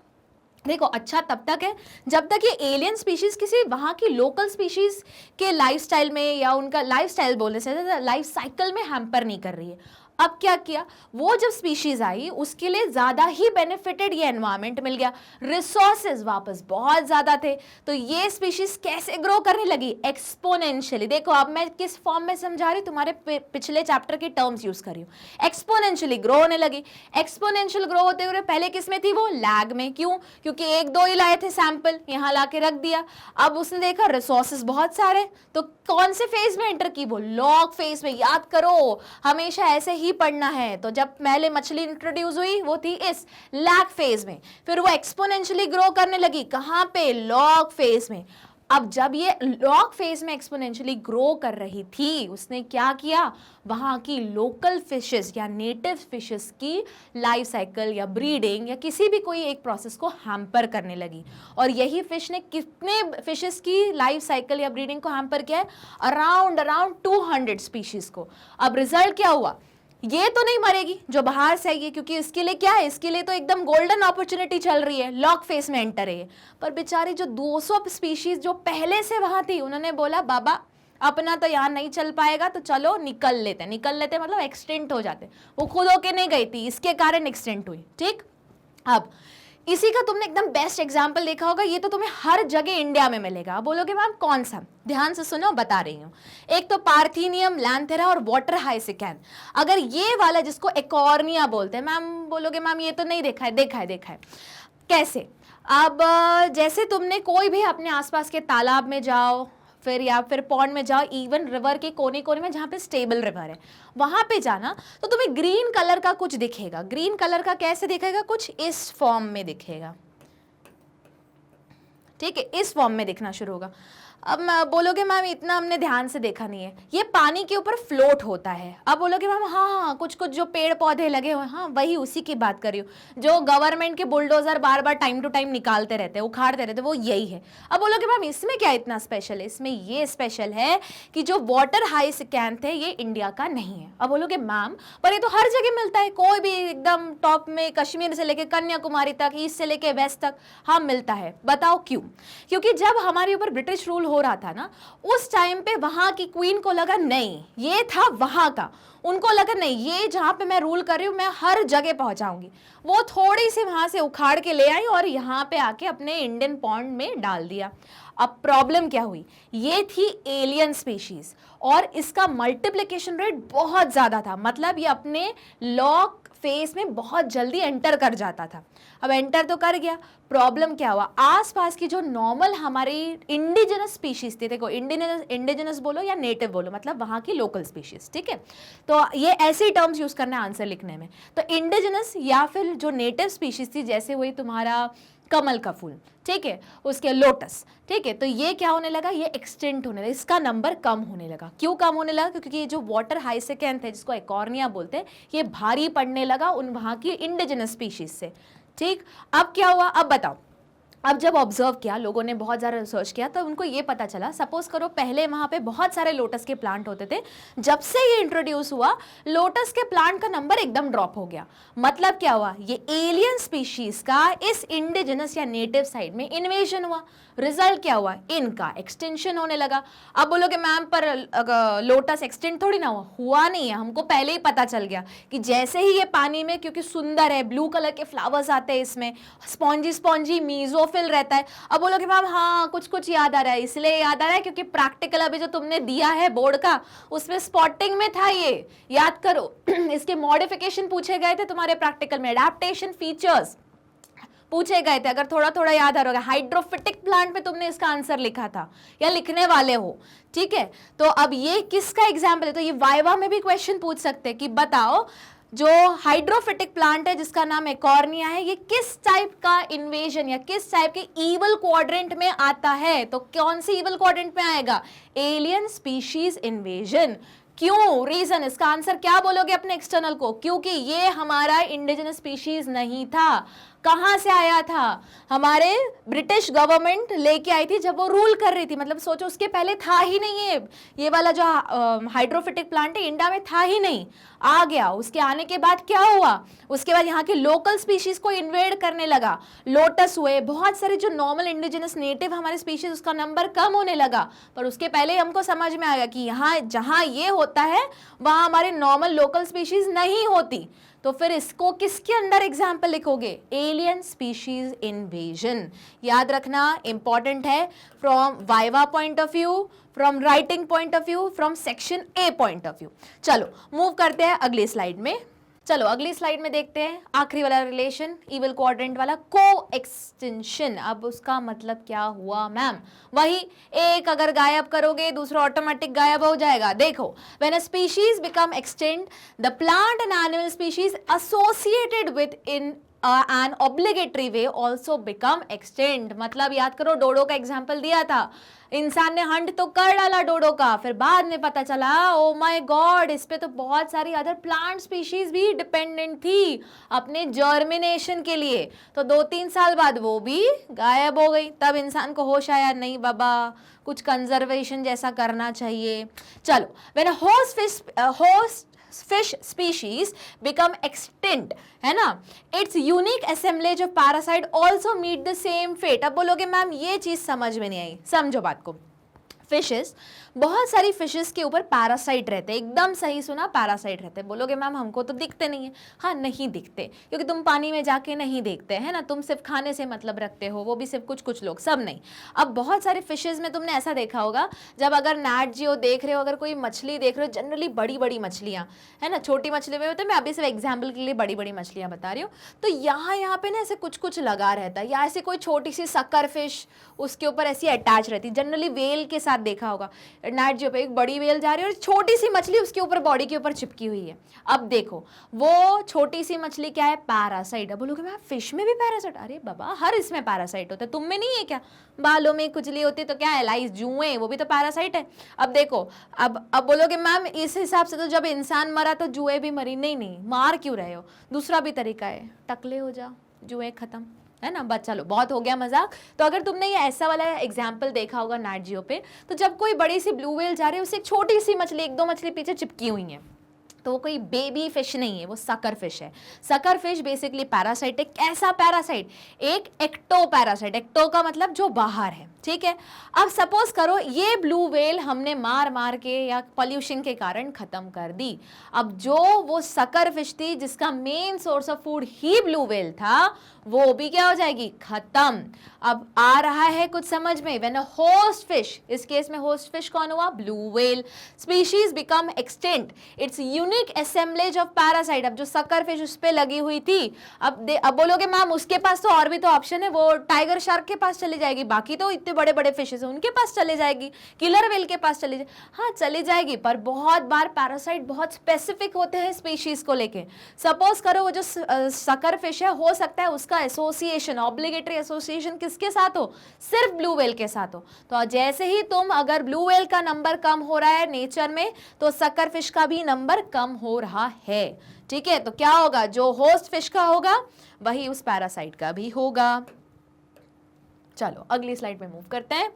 देखो, अच्छा तब तक है जब तक ये एलियन स्पीशीज किसी वहाँ की लोकल स्पीशीज के लाइफस्टाइल में या उनका लाइफस्टाइल बोलने से लाइफ साइकिल में हैम्पर नहीं कर रही है। अब क्या किया, वो जब स्पीशीज आई उसके लिए ज्यादा ही बेनिफिटेड ये एनवायरनमेंट मिल गया, रिसोर्सेज वापस बहुत ज्यादा थे, तो ये स्पीशीज कैसे ग्रो करने लगी, एक्सपोनेंशियली। देखो अब मैं किस फॉर्म में समझा रही, तुम्हारे पिछले चैप्टर के टर्म्स यूज कर रही हूँ। एक्सपोनेंशियली ग्रो होने लगी। एक्सपोनेंशियल ग्रो होते हुए पहले किस में थी, वो लैग में। क्यों? क्योंकि 1-2 ही लाए थे सैंपल, यहाँ ला के रख दिया। अब उसने देखा रिसोर्सेज बहुत सारे, तो कौन से फेज में एंटर की, वो लॉग फेज में। याद करो हमेशा ऐसे ही पढ़ना है। तो जब पहले मछली इंट्रोड्यूस हुई वो थी इस लैग फेज में, फिर वो एक्सपोनेंशियली ग्रो करने लगी, कहां पे, लॉग फेज में। अब जब ये लॉग फेज में एक्सपोनेंशियली ग्रो कर रही थी, उसने क्या किया, वहाँ की लोकल फिशेस या नेटिव फिशेस की लाइफ साइकिल या ब्रीडिंग या किसी भी कोई एक प्रोसेस को हैम्पर करने लगी। और यही फिश ने कितने फिशेस की लाइफ साइकिल या ब्रीडिंग को हैम्पर किया है, अराउंड 200 स्पीशीज को। अब रिजल्ट क्या हुआ, ये तो नहीं मरेगी जो बाहर से आई है, क्योंकि इसके लिए क्या है, इसके लिए तो एकदम गोल्डन अपॉर्चुनिटी चल रही है, लॉक फेस में एंटर है। पर बेचारी जो 200 स्पीशीज जो पहले से वहां थी, उन्होंने बोला बाबा अपना तो यहाँ नहीं चल पाएगा, तो चलो निकल लेते मतलब एक्सटेंट हो जाते। वो खुद होके नहीं गई थी, इसके कारण एक्सटेंट हुई। ठीक, अब इसी का तुमने एकदम बेस्ट एग्जाम्पल देखा होगा, ये तो तुम्हें हर जगह इंडिया में मिलेगा। आप बोलोगे मैम कौन सा, ध्यान से सुनो, बता रही हूँ। एक तो पार्थेनियम, लैंथेरा और वाटर हाइसिकैन। अगर ये वाला जिसको एकॉर्निया बोलते हैं, मैम बोलोगे मैम ये तो नहीं देखा है। देखा है कैसे? अब जैसे तुमने कोई भी अपने आसपास के तालाब में जाओ, फिर या फिर पॉन्ड में जाओ, इवन रिवर के कोने कोने में जहाँ पे स्टेबल रिवर है वहां पे जाना, तो तुम्हें ग्रीन कलर का कुछ दिखेगा। ग्रीन कलर का कैसे दिखेगा, कुछ इस फॉर्म में दिखेगा। ठीक है, इस फॉर्म में दिखना शुरू होगा। अब बोलोगे मैम इतना हमने ध्यान से देखा नहीं है, ये पानी के ऊपर फ्लोट होता है। अब बोलोगे मैम हाँ कुछ जो पेड़ पौधे लगे हुए, हाँ वही उसी की बात कर रही हूँ, जो गवर्नमेंट के बुलडोजर बार बार टाइम टू टाइम निकालते रहते हैं, उखाड़ते रहते हैं, वो यही है। अब बोलोगे मैम इसमें क्या इतना स्पेशल है? इसमें ये स्पेशल है कि जो वाटर हाइसिकैंथ है ये इंडिया का नहीं है। अब बोलोगे मैम पर ये तो हर जगह मिलता है, कोई भी एकदम टॉप में कश्मीर से लेके कन्याकुमारी तक, ईस्ट से लेके वेस्ट तक, हाँ मिलता है। बताओ क्यों? क्योंकि जब हमारे ऊपर ब्रिटिश रूल हो रहा था ना, उस टाइम पे वहां की क्वीन को लगा नहीं ये था वहां का, उनको लगा नहीं ये जहां पे मैं रूल कर रही हूं मैं हर जगह पहुंचाऊंगी। वो थोड़ी सी वहां से उखाड़ के ले आई और यहाँ पे आके अपने इंडियन पॉन्ड में डाल दिया। अब प्रॉब्लम क्या हुई, ये थी एलियन स्पीशीज और इसका मल्टीप्लिकेशन रेट बहुत ज्यादा था, मतलब ये अपने लॉक फेस में बहुत जल्दी एंटर कर जाता था। अब एंटर तो कर गया, प्रॉब्लम क्या हुआ, आसपास की जो नॉर्मल हमारी इंडिजिनस स्पीशीज थी, देखो इंडिजिनस बोलो या नेटिव बोलो, मतलब वहाँ की लोकल स्पीशीज, ठीक है, तो ये ऐसे टर्म्स यूज करना है आंसर लिखने में। तो इंडिजिनस या फिर जो नेटिव स्पीशीज थी, जैसे हुई तुम्हारा कमल का फूल, ठीक है, उसके लोटस, ठीक है, तो ये क्या होने लगा, ये एक्सटेंट होने लगा, इसका नंबर कम होने लगा। क्यों कम होने लगा? क्योंकि ये जो वाटर हाइसिकैंथ है जिसको एकॉर्निया बोलते हैं, ये भारी पड़ने लगा उन वहाँ की इंडिजिनस स्पीशीज से। ठीक, अब क्या हुआ, अब बताओ। अब जब ऑब्जर्व किया लोगों ने, बहुत ज़्यादा रिसर्च किया, तो उनको ये पता चला, सपोज करो पहले वहाँ पे बहुत सारे लोटस के प्लांट होते थे, जब से ये इंट्रोड्यूस हुआ लोटस के प्लांट का नंबर एकदम ड्रॉप हो गया। मतलब क्या हुआ, ये एलियन स्पीशीज का इस इंडिजिनस या नेटिव साइड में इन्वेजन हुआ। रिजल्ट क्या हुआ, इनका एक्सटेंशन होने लगा। अब बोलोगे मैम पर लोटस एक्सटेंड थोड़ी ना हुआ नहीं है, हमको पहले ही पता चल गया कि जैसे ही ये पानी में, क्योंकि सुंदर है, ब्लू कलर के फ्लावर्स आते हैं इसमें, स्पॉन्जी स्पॉन्जी मीजोफिल रहता है। अब बोलोगे मैम हाँ कुछ याद आ रहा है, इसलिए याद आ रहा है क्योंकि प्रैक्टिकल अभी जो तुमने दिया है बोर्ड का, उसमें स्पॉटिंग में था, ये याद करो। इसके मॉडिफिकेशन पूछे गए थे तुम्हारे प्रैक्टिकल में, एडेप्टेशन फीचर्स पूछे गए थे, अगर थोड़ा थोड़ा याद आ रहा होगा। हाइड्रोफिटिक प्लांट पे तुमने इसका आंसर लिखा था या लिखने वाले हो, ठीक है। तो अब ये किसका एग्जाम्पल है, तो ये वाइवा में भी क्वेश्चन पूछ सकते हैं कि बताओ जो हाइड्रोफिटिक प्लांट है जिसका नाम एकॉर्निया है, ये किस टाइप का इन्वेजन या किस टाइप के ईवल क्वाड्रेंट में आता है? तो कौन सी ईवल क्वाड्रेंट में आएगा, एलियन स्पीशीज इन्वेजन। क्यों, रीजन, इसका आंसर क्या बोलोगे अपने एक्सटर्नल को, क्योंकि ये हमारा इंडिजिनस स्पीशीज नहीं था। कहां से आया था, हमारे ब्रिटिश गवर्नमेंट लेके आई थी जब वो रूल कर रही थी, मतलब सोचो उसके पहले था ही नहीं ये वाला जो हाइड्रोफिटिक प्लांट है इंडिया में था ही नहीं, आ गया। उसके आने के बाद क्या हुआ, उसके बाद यहाँ के लोकल स्पीशीज को इन्वेड करने लगा, लोटस हुए, बहुत सारे जो नॉर्मल इंडिजिनस नेटिव हमारे स्पीशीज, उसका नंबर कम होने लगा। पर उसके पहले हमको समझ में आया कि यहाँ जहाँ ये होता है वहाँ हमारे नॉर्मल लोकल स्पीशीज नहीं होती। तो फिर इसको किसके अंदर एग्जाम्पल लिखोगे, एलियन स्पीशीज इन्वेजन। याद रखना इंपॉर्टेंट है, from viva point of view, from writing point of view, from section A point of view. चलो मूव करते हैं अगली स्लाइड में। चलो अगली स्लाइड में देखते हैं आखिरी वाला रिलेशन, इवल क्वाड्रेंट वाला, को एक्सटेंशन। अब उसका मतलब क्या हुआ मैम, वही एक अगर गायब करोगे दूसरा ऑटोमेटिक गायब हो जाएगा। देखो, when a species become extinct, the plant and animal species associated with in an obligatory way also become extend. मतलब याद करो, डोडो का एग्जाम्पल दिया था, इंसान ने हंट तो कर डाला डोडो का, फिर बाद में पता चला ओ माय गॉड इस पे तो बहुत सारी अदर प्लांट स्पीशीज भी डिपेंडेंट थी अपने जर्मिनेशन के लिए, तो 2-3 साल बाद वो भी गायब हो गई। तब इंसान को होश आया, नहीं बाबा कुछ कंजर्वेशन जैसा करना चाहिए। चलो, when a host fish species become extinct, है ना, its unique assemblage of parasite also meet the same fate। अब बोलोगे मैम ये चीज समझ में नहीं आई, समझो बात को। फिशेस, बहुत सारी फिशेस के ऊपर पैरासाइट रहते हैं, एकदम सही सुना, पैरासाइट रहते हैं। बोलोगे मैम हमको तो दिखते नहीं है। हाँ नहीं दिखते, क्योंकि तुम पानी में जाके नहीं देखते है ना, तुम सिर्फ खाने से मतलब रखते हो, वो भी सिर्फ कुछ कुछ लोग, सब नहीं। अब बहुत सारे फिशेज में तुमने ऐसा देखा होगा, जब अगर नैट जियो देख रहे हो, अगर कोई मछली देख रहे हो, जनरली बड़ी बड़ी मछलियाँ है ना, छोटी मछली में होता है, मैं अभी सिर्फ एग्जाम्पल के लिए बड़ी बड़ी मछलियाँ बता रही हूँ, तो यहाँ पे ना ऐसे कुछ कुछ लगा रहता है, या ऐसे कोई छोटी सी सक्कर फिश उसके ऊपर ऐसी अटैच रहती है, जनरली वेल के साथ देखा होगा, नैट जियो पे एक बड़ी वेल जा रही है और छोटी सी मछली उसके ऊपर बॉडी के ऊपर चिपकी हुई है। अब देखो वो छोटी सी मछली क्या है, पैरासाइट। अब बोलोगे मैं फिश में भी पैरासाइट, अरे बाबा हर इसमें पैरासाइट होता है, तुम में नहीं है क्या, बालों में खुजली होती तो क्या है, लाइस जुएं, वो भी तो पैरासाइट है। अब देखो, अब बोलोगे मैम इस हिसाब से तो जब इंसान मरा तो जुएं भी मरी, नहीं नहीं, मार क्यों रहे हो, दूसरा भी तरीका है, टकले हो जाओ, जुएं खत्म, है ना। बस चलो बहुत हो गया मजाक। तो अगर तुमने ये ऐसा वाला एग्जाम्पल देखा होगा नैट जियो पे, तो जब कोई बड़ी सी ब्लू व्हेल जा रही है, उससे एक छोटी सी मछली, 1-2 मछली पीछे चिपकी हुई है, तो वो कोई बेबी फिश नहीं है, वो सकर फिश है। सकर फिश बेसिकली पैरासाइट है। कैसा पैरासाइट, एक एक्टो पैरासाइट, एक्टो का मतलब जो बाहर है, ठीक है। अब सपोज करो ये ब्लू व्हेल हमने मार मार के या पॉल्यूशन के कारण खत्म कर दी। अब जो वो सकर फिश थी जिसका main source of food he blue whale था, वो भी क्या हो जाएगी, खत्म। अब आ रहा है कुछ समझ में, व्हेन अ होस्ट फिश, इस केस में होस्ट फिश कौन हुआ, blue whale, species become extinct, it's unique assemblage of parasite. अब जो सकर फिश उस पे लगी हुई थी, अब बोलोगे मैम उसके पास तो और भी तो ऑप्शन है, वो टाइगर शार्क के पास चली जाएगी, बाकी तो इतने बड़े बड़े फिशेस हैं उनके पास चले जाएगी, किलर व्हेल के पास चली जाएगी, हाँ चली जाएगी, पर बहुत बार पैरासाइट बहुत स्पेसिफिक होते हैं स्पीशीज को लेके। सपोज करो वो जो सकर फिश है, हो सकता है उसका एसोसिएशन, ऑब्लिगेटरी एसोसिएशन किसके साथ हो, सिर्फ ब्लू व्हेल के साथ हो। तो जैसे ही तुम अगर ब्लू व्हेल का नंबर कम हो रहा है नेचर में, तो सकर फिश का भी नंबर कम हो रहा है, ठीक है। तो क्या होगा, जो होस्ट फिश का होगा वही उस पैरासाइट का भी होगा। चलो अगली स्लाइड पे मूव करते हैं,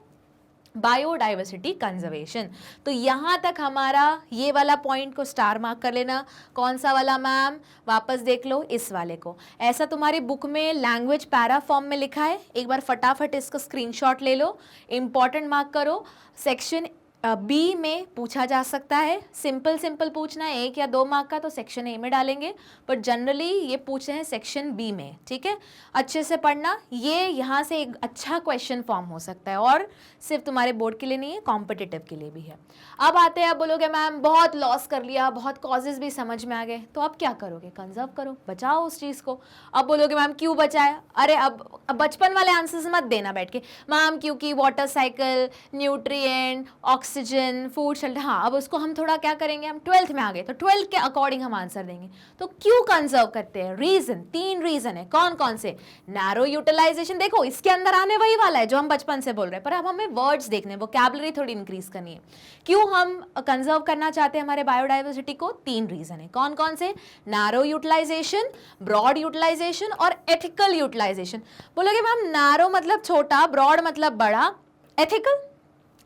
बायोडाइवर्सिटी कंजर्वेशन। तो यहां तक हमारा ये वाला पॉइंट को स्टार मार्क कर लेना। कौन सा वाला मैम, वापस देख लो इस वाले को, ऐसा तुम्हारी बुक में लैंग्वेज पैरा फॉर्म में लिखा है, एक बार फटाफट इसका स्क्रीनशॉट ले लो, इंपॉर्टेंट मार्क करो। सेक्शन बी में पूछा जा सकता है, सिंपल सिंपल पूछना है, 1 या 2 मार्क का तो सेक्शन ए में डालेंगे, पर जनरली ये पूछ रहे हैं सेक्शन बी में, ठीक है। अच्छे से पढ़ना, ये यहाँ से एक अच्छा क्वेश्चन फॉर्म हो सकता है, और सिर्फ तुम्हारे बोर्ड के लिए नहीं है, कॉम्पिटिटिव के लिए भी है। अब आते हैं, अब बोलोगे मैम बहुत लॉस कर लिया, बहुत कॉजेज भी समझ में आ गए, तो अब क्या करोगे, कंजर्व करो, बचाओ उस चीज़ को। अब बोलोगे मैम क्यों बचाया, अरे अब बचपन वाले आंसर्स मत देना बैठ के, मैम क्योंकि water cycle, nutrient, oxygen, food shelter, हाँ अब उसको हम थोड़ा क्या करेंगे, हम 12th में आ गए तो 12th के अकॉर्डिंग हम आंसर देंगे। तो क्यों कंजर्व करते हैं, रीजन, 3 रीजन है, कौन कौन से, नैरो यूटिलाइजेशन, देखो इसके अंदर आने वही वाला है जो हम बचपन से बोल रहे हैं, पर अब हमें वर्ड्स देखने, वोकैबुलरी थोड़ी इंक्रीज करनी है। क्यों हम कंजर्व करना चाहते हैं हमारे बायोडाइवर्सिटी को, 3 रीजन है, कौन कौन से, नैरो यूटिलाइजेशन, ब्रॉड यूटिलाइजेशन और एथिकल यूटिलाइजेशन। बोलोगे मैम नैरो मतलब छोटा, ब्रॉड मतलब बड़ा, ethical,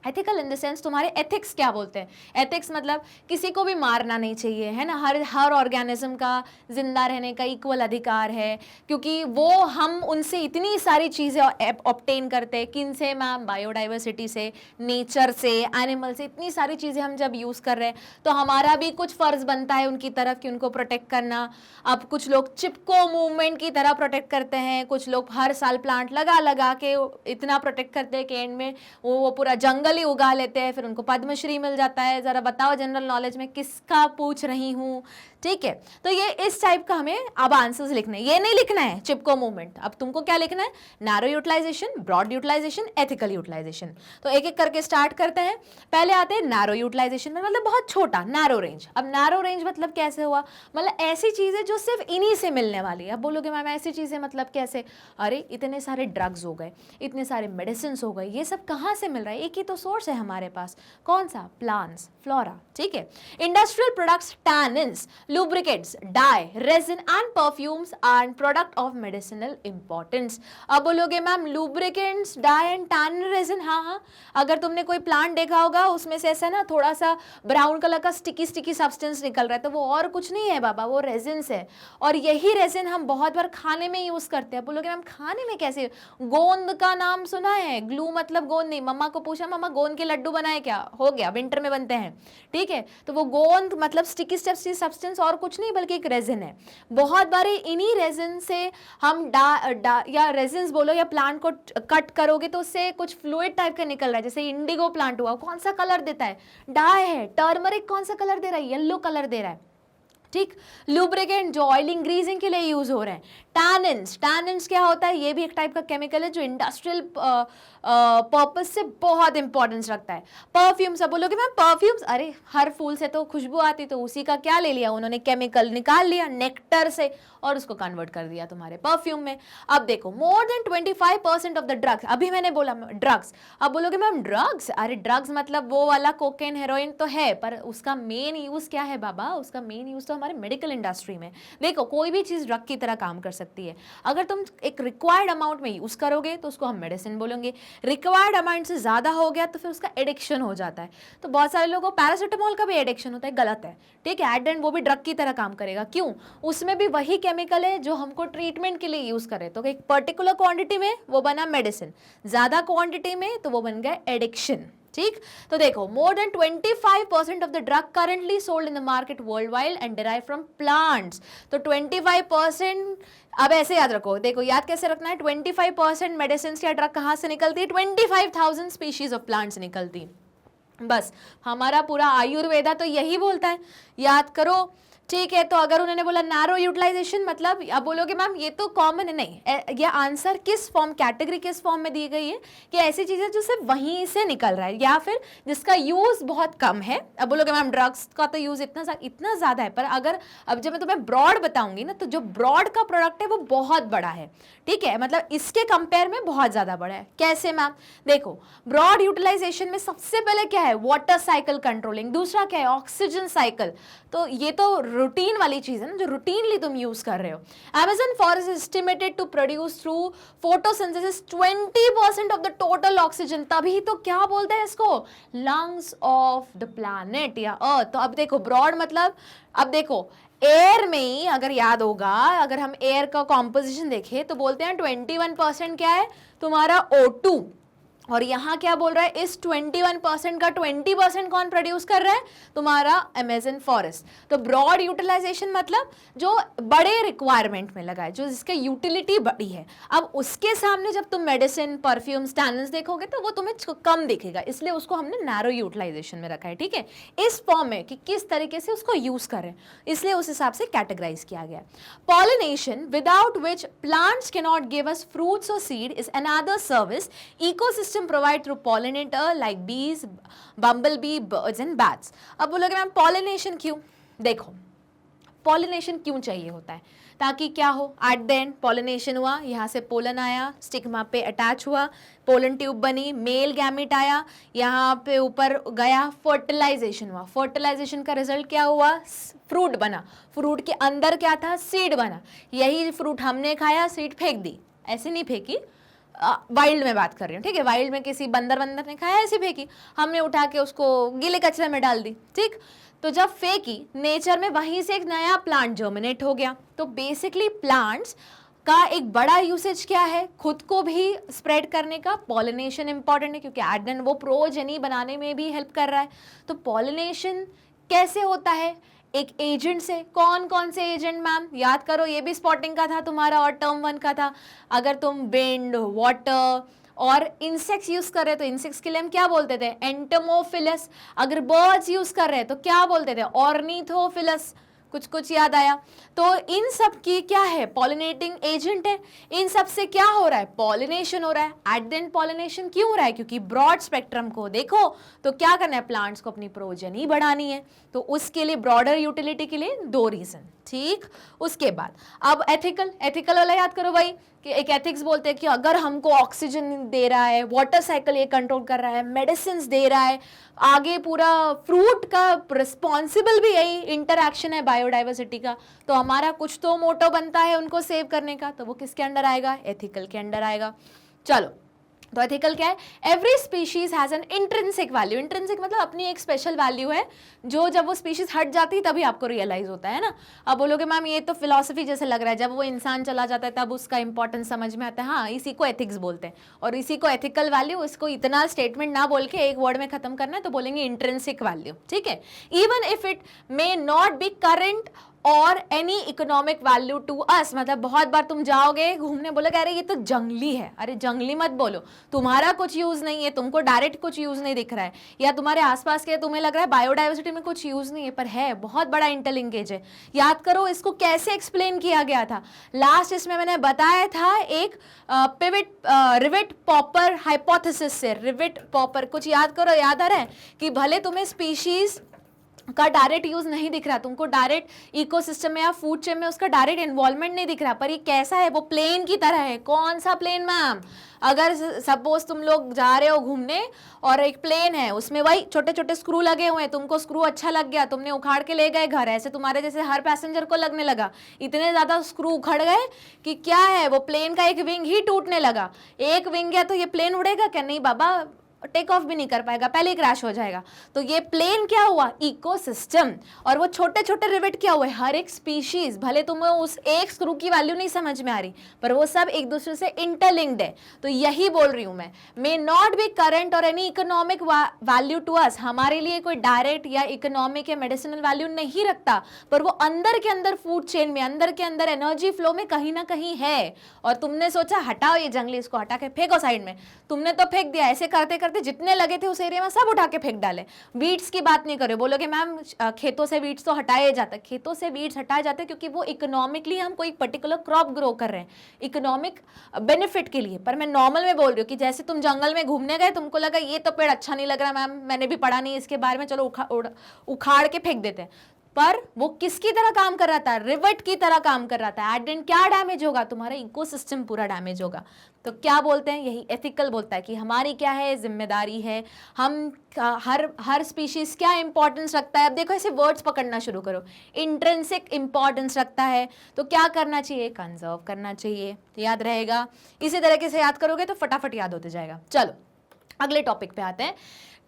ethical in the sense तुम्हारे एथिक्स क्या बोलते हैं, एथिक्स मतलब किसी को भी मारना नहीं चाहिए, है ना, हर ऑर्गेनिज्म का जिंदा रहने का इक्वल अधिकार है, क्योंकि वो हम उनसे इतनी सारी चीज़ें ऑब्टेन करते हैं, किन से मैम, बायोडाइवर्सिटी से, नेचर से, एनिमल से, इतनी सारी चीज़ें हम जब यूज़ कर रहे हैं तो हमारा भी कुछ फ़र्ज़ बनता है उनकी तरफ कि उनको प्रोटेक्ट करना। अब कुछ लोग चिपको मूवमेंट की तरह प्रोटेक्ट करते हैं, कुछ लोग हर साल प्लांट लगा लगा के इतना प्रोटेक्ट करते हैं कि एंड में वो पूरा जंगल एथिकली उगा लेते हैं, फिर उनको पद्मश्री मिल जाता है। जरा बताओ जनरल नॉलेज में किसका पूछ रही हूँ, ठीक है। तो ये इस टाइप का हमें अब आंसर्स लिखने, ये नहीं लिखना है चिपको मूवमेंट, अब तुमको क्या लिखना है, narrow utilisation, broad utilisation, ethical utilisation. तो एक एक करके स्टार्ट करते हैं। पहले आते हैं नैरो यूटिलाइजेशन में, मतलब बहुत छोटा नैरो रेंज। अब नैरो रेंज मतलब कैसे हुआ, मतलब ऐसी चीजें जो सिर्फ इन्हीं से मिलने वाली है। अब बोलोगे मैम ऐसी चीजें मतलब कैसे, अरे इतने सारे ड्रग्स हो गए, इतने सारे मेडिसिन हो गए, ये सब कहाँ से मिल रहा है, एक ही तो सोर्स है हमारे पास, कौन सा, प्लांट्स, फ्लोरा, ठीक है। Industrial products, tannins, lubricants, dye, resin and perfumes are product of medicinal importance। अब बोलोगे ma'am lubricants, dye and tannin, resin, हाँ, अगर तुमने कोई प्लांट देखा होगा उसमें से ऐसा ना थोड़ा सा ब्राउन कलर का स्टिकी सब्सटेंस निकल रहा है, तो वो और कुछ नहीं है बाबा, वो रेजिन्स है। और यही रेजिन हम बहुत बार खाने में यूज करते हैं। बोलोगे मैम खाने में कैसे, गोंद का नाम सुना है, ग्लू मतलब गोंद नहीं, मम्मा को पूछा मम्मा गोंद के लड्डू बनाए क्या, हो गया, विंटर में बनते हैं, ठीक है। तो वो गोंद मतलब स्टिकी सब्सटेंस और कुछ नहीं बल्कि एक रेजिन है। बहुत बार इन्हीं रेजिन से हम या रेजिन्स बोलो या प्लांट को कट करोगे तो उससे कुछ फ्लूइड टाइप का निकल रहा है, जैसे इंडिगो प्लांट हुआ, कौन सा कलर देता है, डाई है। टर्मरिक कौन सा कलर दे रहा है, येलो कलर दे रहा है, ठीक। लुब्रिकेंट जो ऑयलिंग ग्रीजिंग के लिए यूज हो रहे हैं। टैनिन्स क्या होता है, ये भी एक टाइप का केमिकल है जो इंडस्ट्रियल पर्पस से बहुत इंपॉर्टेंस रखता है। परफ्यूम्स, अब बोलोगे मैम परफ्यूम्स, अरे हर फूल से तो खुशबू आती, तो उसी का क्या ले लिया उन्होंने, केमिकल निकाल लिया नेक्टर से और उसको कन्वर्ट कर दिया तुम्हारे परफ्यूम में। अब देखो more than 25% of the drugs, अभी मैंने बोला ड्रग्स, अब बोलोगे मैम ड्रग्स, अरे ड्रग्स मतलब वो वाला कोकेन हेरोइन तो है, पर उसका मेन यूज क्या है बाबा, उसका मेन यूज तो हमारे मेडिकल इंडस्ट्री में। देखो कोई भी चीज ड्रग की तरह काम कर सकती है, अगर तुम एक रिक्वायर्ड अमाउंट में यूज करोगे तो उसको हम मेडिसिन बोलेंगे, रिक्वायर्ड अमाउंट से ज्यादा हो गया तो फिर उसका एडिक्शन हो जाता है। तो बहुत सारे लोगों को पैरासिटामोल का भी एडिक्शन होता है, गलत है, ठीक है। एट एंड वो भी ड्रग की तरह काम करेगा, क्यों, उसमें भी वही केमिकल है जो हमको ट्रीटमेंट के लिए यूज करे, तो एक पर्टिकुलर क्वांटिटी में वो बना मेडिसिन, ज्यादा क्वांटिटी में तो वो बन गया एडिक्शन, ठीक। तो देखो more than 25% of the drug currently sold in the market world wide and derive from plants. तो 25%, अब ऐसे याद रखो, देखो याद कैसे रखना है, 25% मेडिसिन या ड्रग कहाँ से निकलती है, 25,000 स्पीशीज ऑफ प्लांट्स निकलती, बस। हमारा पूरा आयुर्वेदा तो यही बोलता है, याद करो, ठीक है। तो अगर उन्होंने बोला नैरो यूटिलाइजेशन मतलब, अब बोलोगे मैम ये तो कॉमन है, नहीं, ये आंसर किस फॉर्म, कैटेगरी किस फॉर्म में दी गई है कि ऐसी चीजें जो सिर्फ वहीं से निकल रहा है या फिर जिसका यूज बहुत कम है। अब बोलोगे मैम ड्रग्स का तो यूज इतना ज्यादा है, पर अगर अब जब मैं तुम्हें ब्रॉड बताऊंगी ना, तो जो ब्रॉड का प्रोडक्ट है वो बहुत बड़ा है, ठीक है, मतलब इसके कंपेयर में बहुत ज्यादा बड़ा है। कैसे मैम, देखो ब्रॉड यूटिलाइजेशन में सबसे पहले क्या है, वाटर साइकिल कंट्रोलिंग, दूसरा क्या है, ऑक्सीजन साइकिल। तो ये तो रूटीन वाली चीज है ना, जो रूटीनली तुम यूज कर रहे हो। Amazon forest is estimated to produce through photosynthesis 20% of the total oxygen, तभी तो क्या बोलते हैं इसको, lungs of the planet या अर्थ। तो अब देखो ब्रॉड मतलब, अब देखो एयर में ही अगर याद होगा, अगर हम एयर का कॉम्पोजिशन देखें तो बोलते हैं 21% क्या है तुम्हारा O2, और यहाँ क्या बोल रहा है, इस 21% का 20% कौन प्रोड्यूस कर रहा है, तुम्हारा अमेज़न फॉरेस्ट। तो ब्रॉड यूटिलाइजेशन मतलब जो बड़े रिक्वायरमेंट में लगा है, जो जिसका यूटिलिटी बड़ी है। अब उसके सामने जब तुम मेडिसिन, परफ्यूम्स, टैनिन्स देखोगे तो वो तुम्हें कम दिखेगा, इसलिए उसको हमने नैरो यूटिलाइजेशन में रखा है, ठीक है, इस फॉर्म में कि किस तरीके से उसको यूज करें, इसलिए उस हिसाब से कैटेगराइज किया गया। Pollination, without which plants can not give us fruits और seed, is another service ecosystem provide through pollinator like bees, bumblebee, birds and bats। अब बोलोगे मैम पॉलिनेशन क्यों, देखो पॉलिनेशन क्यों चाहिए होता है, ताकि क्या हो, एट द एंड पॉलिनेशन हुआ, यहाँ से पोलन आया, स्टिग्मा पे अटैच हुआ, पोलन ट्यूब बनी, मेल गैमेट आया, यहाँ पे ऊपर गया, फर्टिलाइजेशन हुआ, फर्टिलाइजेशन का रिजल्ट क्या हुआ, फ्रूट बना, फ्रूट के अंदर क्या था, सीड बना, यही फ्रूट हमने खाया, सीड फेंक दी, ऐसे नहीं फेंकी, वाइल्ड में बात कर रही हूँ, ठीक है, वाइल्ड में किसी बंदर ने खाया, ऐसी फेंकी, हमने उठा के उसको गीले कचरे में डाल दी, ठीक। तो जब फेंकी नेचर में, वहीं से एक नया प्लांट जर्मिनेट हो गया। तो बेसिकली प्लांट्स का एक बड़ा यूसेज क्या है, खुद को भी स्प्रेड करने का, पॉलिनेशन इंपॉर्टेंट है क्योंकि एट द एंड वो प्रोजेनी बनाने में भी हेल्प कर रहा है। तो पॉलिनेशन कैसे होता है, एक एजेंट से, कौन कौन से एजेंट मैम, याद करो, ये भी स्पॉटिंग का था तुम्हारा और टर्म 1 का था। अगर तुम विंड, वाटर, और इंसेक्ट्स यूज कर रहे हैं तो इंसेक्ट्स के लिए हम क्या बोलते थे, एंटोमोफिलस। अगर बर्ड्स यूज कर रहे हैं तो क्या बोलते थे, ऑर्निथोफिलस। कुछ कुछ याद आया। तो इन सब की क्या है, पॉलिनेटिंग एजेंट है। इन सब से क्या हो रहा है, पॉलिनेशन हो रहा है। एट द एंड पॉलिनेशन क्यों हो रहा है, क्योंकि ब्रॉड स्पेक्ट्रम को देखो तो क्या करना है, प्लांट्स को अपनी प्रोजेनी बढ़ानी है। तो उसके लिए ब्रॉडर यूटिलिटी के लिए दो रीजन, ठीक। उसके बाद अब एथिकल वाला याद करो भाई, कि एक एथिक्स बोलते हैं कि अगर हमको ऑक्सीजन दे रहा है, वाटर साइकिल ये कंट्रोल कर रहा है, मेडिसिन दे रहा है, आगे पूरा फ्रूट का रिस्पॉन्सिबल भी यही इंटरैक्शन है बायोडाइवर्सिटी का, तो हमारा कुछ तो मोटो बनता है उनको सेव करने का, तो वो किसके अंडर आएगा, एथिकल के अंडर आएगा। चलो, तो एथिकल क्या है, every species has an intrinsic value. Intrinsic मतलब अपनी एक स्पेशल वैल्यू है, जो जब वो स्पीशीज हट जाती है तभी आपको रियलाइज होता है ना। अब बोलोगे मैम ये तो फिलॉसफी जैसे लग रहा है, जब वो इंसान चला जाता है तब उसका इंपॉर्टेंस समझ में आता है। हाँ, इसी को एथिक्स बोलते हैं, और इसी को एथिकल वैल्यू, इसको इतना स्टेटमेंट ना बोल के एक वर्ड में खत्म करना है तो बोलेंगे इंट्रिंसिक वैल्यू, ठीक है। Even if it may not be current or any economic value to us. मतलब बहुत बार तुम जाओगे घूमने, बोलोगे अरे ये तो जंगली है, अरे जंगली मत बोलो, तुम्हारा कुछ यूज नहीं है, तुमको डायरेक्ट कुछ यूज नहीं दिख रहा है, या तुम्हारे आसपास के तुम्हें लग रहा है बायोडाइवर्सिटी में कुछ यूज नहीं है, पर है, बहुत बड़ा इंटरलिंकेज है। याद करो इसको कैसे एक्सप्लेन किया गया था लास्ट, इसमें मैंने बताया था एक रिवेट पॉपर हाइपोथेसिस से। रिवेट पॉपर कुछ याद करो, याद आ रहा है कि भले तुम्हें स्पीशीज का डायरेक्ट यूज नहीं दिख रहा, तुमको डायरेक्ट इकोसिस्टम में या फूड चेन में उसका डायरेक्ट इन्वॉल्वमेंट नहीं दिख रहा, पर ये कैसा है, वो प्लेन की तरह है। कौन सा प्लेन मैम, अगर सपोज तुम लोग जा रहे हो घूमने और एक प्लेन है, उसमें वही छोटे छोटे स्क्रू लगे हुए हैं, तुमको स्क्रू अच्छा लग गया, तुमने उखाड़ के ले गए घर, ऐसे तुम्हारे जैसे हर पैसेंजर को लगने लगा, इतने ज्यादा स्क्रू उखड़ गए कि क्या है, वो प्लेन का एक विंग ही टूटने लगा। एक विंग गया तो ये प्लेन उड़ेगा क्या, नहीं बाबा, टेक ऑफ भी नहीं कर पाएगा, पहले ही क्रैश हो जाएगा। तो ये प्लेन क्या हुआ, इकोसिस्टम, और वो छोटे छोटे रिवेट क्या हुए, हर एक स्पीशीज, भले तुम्हें उस एक स्क्रू की वैल्यू नहीं समझ में आ रही, पर वो सब एक दूसरे से इंटरलिंक्ड है। तो यही बोल रही हूं मैं, मे नॉट बी करंट और any economic value to us, हमारे लिए कोई डायरेक्ट या इकोनॉमिक या मेडिसिनल वैल्यू नहीं रखता, पर वो अंदर के अंदर फूड चेन में, अंदर के अंदर एनर्जी फ्लो में कहीं ना कहीं है। और तुमने सोचा हटाओ ये जंगली, इसको हटा के फेंको साइड में, तुमने तो फेंक दिया, ऐसे करते करते जितने लगे थे उस एरिया में सब उठा के फेंक डाले। वीड्स की बात नहीं करो, बोलोगे मैम खेतों से वीड्स तो हटाए जाते हैं, खेतों से वीड्स हटाए जाते हैं क्योंकि वो इकोनॉमिकली हम कोई पर्टिकुलर क्रॉप ग्रो कर रहे हैं, इकोनॉमिक बेनिफिट के लिए। पर मैं नॉर्मल में बोल रही हूँ कि जैसे तुम जंगल में घूमने गए, तुमको लगा ये तो पेड़ अच्छा नहीं लग रहा मैम, मैंने भी पढ़ा नहीं इसके बारे में, चलो उखाड़ के फेंक देते हैं, पर वो किसकी तरह काम कर रहा था, रिवेट की तरह काम कर रहा था। एट एंड क्या डैमेज होगा, तुम्हारा इकोसिस्टम पूरा डैमेज होगा। तो क्या बोलते हैं, यही एथिकल बोलता है कि हमारी क्या है, जिम्मेदारी है, हम हर स्पीशीज क्या इंपॉर्टेंस रखता है। अब देखो ऐसे वर्ड्स पकड़ना शुरू करो, इंट्रिंसिक इंपॉर्टेंस रखता है, तो क्या करना चाहिए, कंजर्व करना चाहिए, याद रहेगा। इसी तरीके से याद करोगे तो फटाफट याद होते जाएगा। चलो अगले टॉपिक पे आते हैं,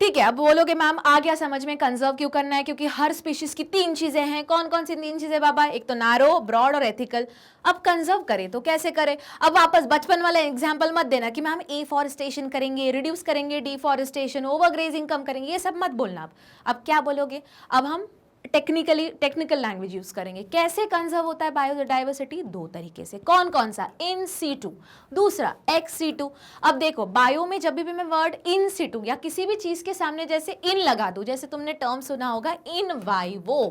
ठीक है। अब बोलोगे मैम आ गया समझ में, कंजर्व क्यों करना है, क्योंकि हर स्पीशीज की तीन चीजें हैं। कौन कौन सी तीन चीजें बाबा, एक तो नैरो, ब्रॉड और एथिकल। अब कंजर्व करें तो कैसे करें, अब वापस बचपन वाला एग्जांपल मत देना कि मैम एफॉरेस्टेशन करेंगे, रिड्यूस करेंगे डिफॉरेस्टेशन, ओवरग्रेजिंग कम करेंगे, ये सब मत बोलना। अब क्या बोलोगे, अब हम टेक्निकल लैंग्वेज यूज करेंगे। कैसे कंजर्व होता है बायोडाइवर्सिटी, दो तरीके से। कौन कौन सा, इन सीटू, दूसरा एक्स सीटू। अब देखो बायो में जब भी मैं वर्ड इन सीटू या किसी भी चीज के सामने जैसे इन लगा दूं, जैसे तुमने टर्म सुना होगा इन वाइवो,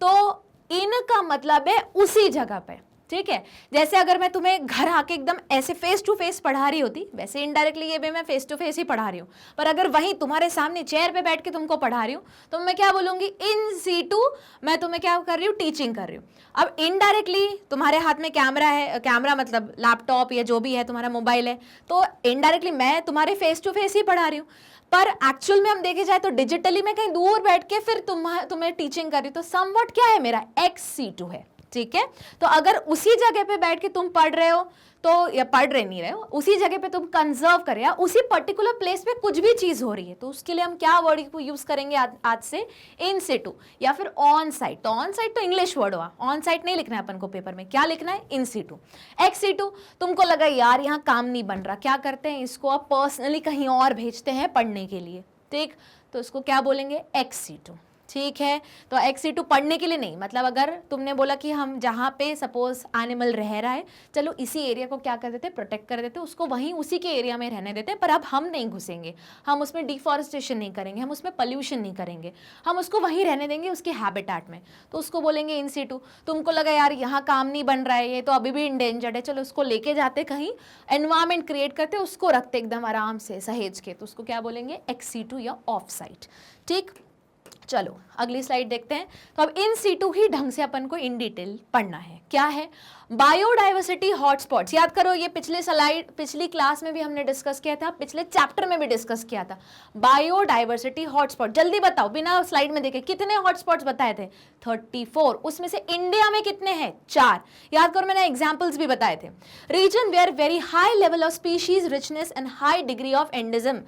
तो इन का मतलब है उसी जगह पे, ठीक है। जैसे अगर मैं तुम्हें घर आके एकदम ऐसे फेस टू फेस पढ़ा रही होती, वैसे इनडायरेक्टली ये भी मैं फेस टू फेस ही पढ़ा रही हूँ, पर अगर वहीं तुम्हारे सामने चेयर पे बैठ के तुमको पढ़ा रही हूँ तो मैं क्या बोलूंगी, इन सीटू मैं तुम्हें क्या कर रही हूँ, टीचिंग कर रही हूँ। अब इनडायरेक्टली तुम्हारे हाथ में कैमरा है, कैमरा मतलब लैपटॉप या जो भी है तुम्हारा मोबाइल है, तो इनडायरेक्टली मैं तुम्हारे फेस टू फेस ही पढ़ा रही हूँ, पर एक्चुअल में हम देखे जाए तो डिजिटली मैं कहीं दूर बैठ के फिर तुम्हें टीचिंग कर रही हूँ। तो समवट क्या है मेरा, एक्स सीटू है, ठीक है। तो अगर उसी जगह पे बैठ के तुम पढ़ रहे हो तो, या पढ़ रहे नहीं रहे हो, उसी जगह पे तुम कंजर्व कर रहे हो, उसी पर्टिकुलर प्लेस पे कुछ भी चीज हो रही है, तो उसके लिए हम क्या वर्ड को यूज करेंगे आज से, इन सिटू या फिर ऑन साइट। तो ऑन साइट तो इंग्लिश वर्ड हुआ, ऑन साइट नहीं लिखना है अपन को पेपर में, क्या लिखना है, इन सिटू। एक्स सिटू, तुमको लगा यार यहाँ काम नहीं बन रहा, क्या करते हैं, इसको आप पर्सनली कहीं और भेजते हैं पढ़ने के लिए, ठीक, तो इसको क्या बोलेंगे, एक्स सिटू, ठीक है। तो XC2 पढ़ने के लिए नहीं, मतलब अगर तुमने बोला कि हम जहाँ पे सपोज एनिमल रह रहा है, चलो इसी एरिया को क्या कर देते, प्रोटेक्ट कर देते, उसको वहीं उसी के एरिया में रहने देते, पर अब हम नहीं घुसेंगे, हम उसमें डिफॉरेस्टेशन नहीं करेंगे, हम उसमें पोल्यूशन नहीं करेंगे, हम उसको वहीं रहने देंगे उसके हैबिटेट में, तो उसको बोलेंगे इन सीटू। तुमको लगा यार यहाँ काम नहीं बन रहा है, ये तो अभी भी इंडेंजर्ड है, चलो उसको लेके जाते कहीं, एनवायरमेंट क्रिएट करते, उसको रखते एकदम आराम से सहेज के, तो उसको क्या बोलेंगे, XC2 या ऑफ साइट। ठीक, चलो अगली स्लाइड देखते हैं। तो अब इन सीटू ही ढंग से अपन को इन डिटेल पढ़ना है। क्या है, बायोडाइवर्सिटी हॉटस्पॉट्स। याद करो ये पिछले स्लाइड, पिछली क्लास में भी हमने डिस्कस किया था, पिछले चैप्टर में भी डिस्कस किया था। बायोडाइवर्सिटी हॉटस्पॉट, जल्दी बताओ बिना स्लाइड में देखे, कितने हॉटस्पॉट्स बताए थे, 34। उसमें से इंडिया में कितने हैं, 4। याद करो मैंने एग्जाम्पल्स भी बताए थे। Region where very high level of species richness and high degree of endemism.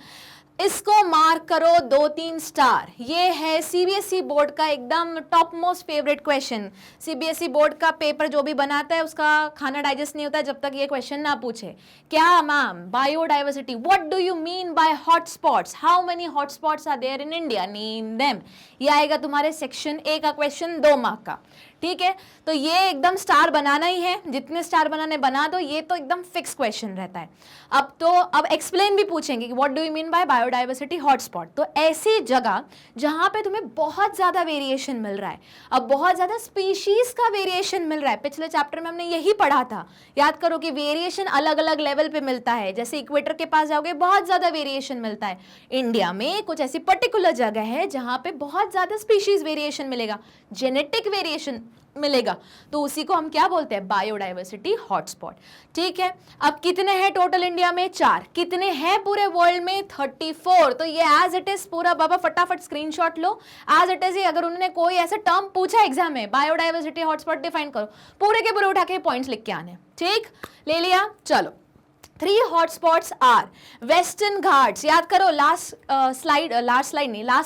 इसको मार्क करो 2-3 स्टार। ये है सीबीएसई बोर्ड का एकदम top most favourite question. CBSE board का पेपर जो भी बनाता है उसका खाना डाइजेस्ट नहीं होता है जब तक ये क्वेश्चन ना पूछे। क्या ma'am, biodiversity, what do you mean by hotspots, how many hotspots are there in India, name them. ये आएगा तुम्हारे सेक्शन ए का क्वेश्चन, 2 मार्क का। ठीक है, तो ये एकदम स्टार बनाना ही है, जितने स्टार बनाने बना दो, ये तो एकदम फिक्स क्वेश्चन रहता है। अब एक्सप्लेन भी पूछेंगे कि what do you mean bye biodiversity hotspot. तो ऐसी जगह जहां पे तुम्हें बहुत ज्यादा वेरिएशन मिल रहा है, अब बहुत ज्यादा स्पीशीज का वेरिएशन मिल रहा है। पिछले चैप्टर में हमने यही पढ़ा था, याद करो कि वेरिएशन अलग अलग लेवल पे मिलता है। जैसे इक्वेटर के पास जाओगे बहुत ज्यादा वेरिएशन मिलता है, इंडिया में कुछ ऐसी पर्टिकुलर जगह है जहां पे बहुत ज्यादा स्पीशीज वेरिएशन मिलेगा, जेनेटिक वेरिएशन मिलेगा, तो उसी को हम क्या बोलते हैं, बायोडाइवर्सिटी हॉटस्पॉट। ठीक है, अब कितने हैं टोटल इंडिया में, 4। कितने हैं पूरे वर्ल्ड में, 34। तो ये एज इट इज पूरा बाबा फटाफट स्क्रीनशॉट लो, एज इट इज ही। अगर उन्होंने कोई ऐसा टर्म पूछा एग्जाम में, बायोडाइवर्सिटी हॉटस्पॉट डिफाइन करो, पूरे के पूरे उठा के पॉइंट्स लिख के आने। ठीक, ले लिया। चलो 3 हॉटस्पॉट्स आर वेस्टर्न घाट्स। याद करो लास्ट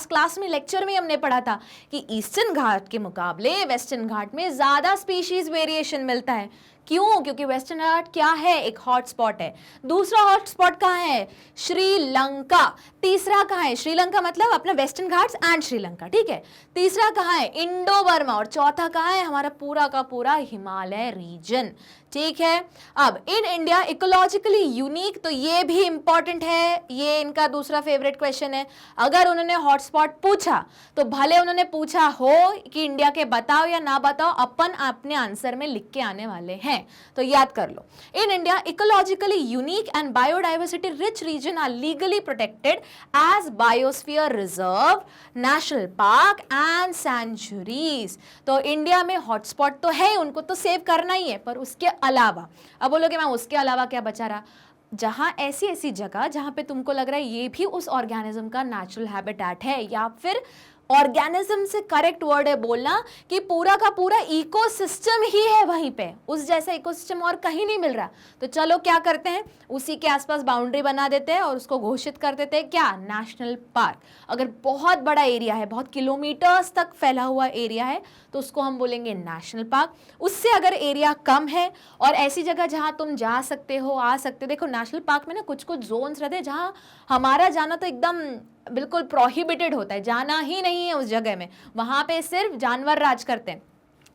क्लास में लेक्चर में हमने पढ़ा था कि ईस्टर्न घाट के मुकाबले वेस्टर्न घाट में ज्यादा स्पीशीज वेरिएशन मिलता है। क्यों, क्योंकि वेस्टर्न घाट क्या है, एक हॉटस्पॉट है। दूसरा हॉटस्पॉट कहाँ है, श्रीलंका। तीसरा कहाँ है, श्रीलंका मतलब अपना वेस्टर्न घाट्स एंड श्रीलंका। ठीक है, तीसरा कहाँ है, इंडो बर्मा। और चौथा कहाँ है, हमारा पूरा का पूरा हिमालय रीजन। ठीक है, अब इन इंडिया इकोलॉजिकली यूनिक, तो ये भी इंपॉर्टेंट है, ये इनका दूसरा फेवरेट क्वेश्चन है। अगर उन्होंने हॉटस्पॉट पूछा तो भले उन्होंने पूछा हो कि इंडिया के बताओ या ना बताओ, अपन अपने आंसर में लिख के आने वाले हैं, तो याद कर लो। In India ecologically unique and biodiversity rich region are legally protected as biosphere reserve, national park and sanctuaries. तो इंडिया में हॉटस्पॉट तो है, उनको तो सेव करना ही है, पर उसके अलावा, अब बोलोगे मैम उसके अलावा क्या बचा रहा, जहां ऐसी जगह जहां पे तुमको लग रहा है ये भी उस ऑर्गेनिज्म का नेचुरल हैबिटेट है, या फिर ऑर्गेनिज्म से करेक्ट वर्ड है बोलना कि पूरा का पूरा इकोसिस्टम ही है वहीं पे, उस जैसा इकोसिस्टम और कहीं नहीं मिल रहा। तो चलो क्या करते हैं, उसी के आसपास बाउंड्री बना देते हैं और उसको घोषित कर देते हैं क्या, नेशनल पार्क। अगर बहुत बड़ा एरिया है, बहुत किलोमीटर्स तक फैला हुआ एरिया है, तो उसको हम बोलेंगे नेशनल पार्क। उससे अगर एरिया कम है और ऐसी जगह जहां तुम जा सकते हो, आ सकते हो, देखो नेशनल पार्क में ना कुछ कुछ जोन्स रहते हैं जहां हमारा जाना तो एकदम बिल्कुल प्रोहिबिटेड होता है, जाना ही नहीं है उस जगह में, वहां पे सिर्फ जानवर राज करते हैं।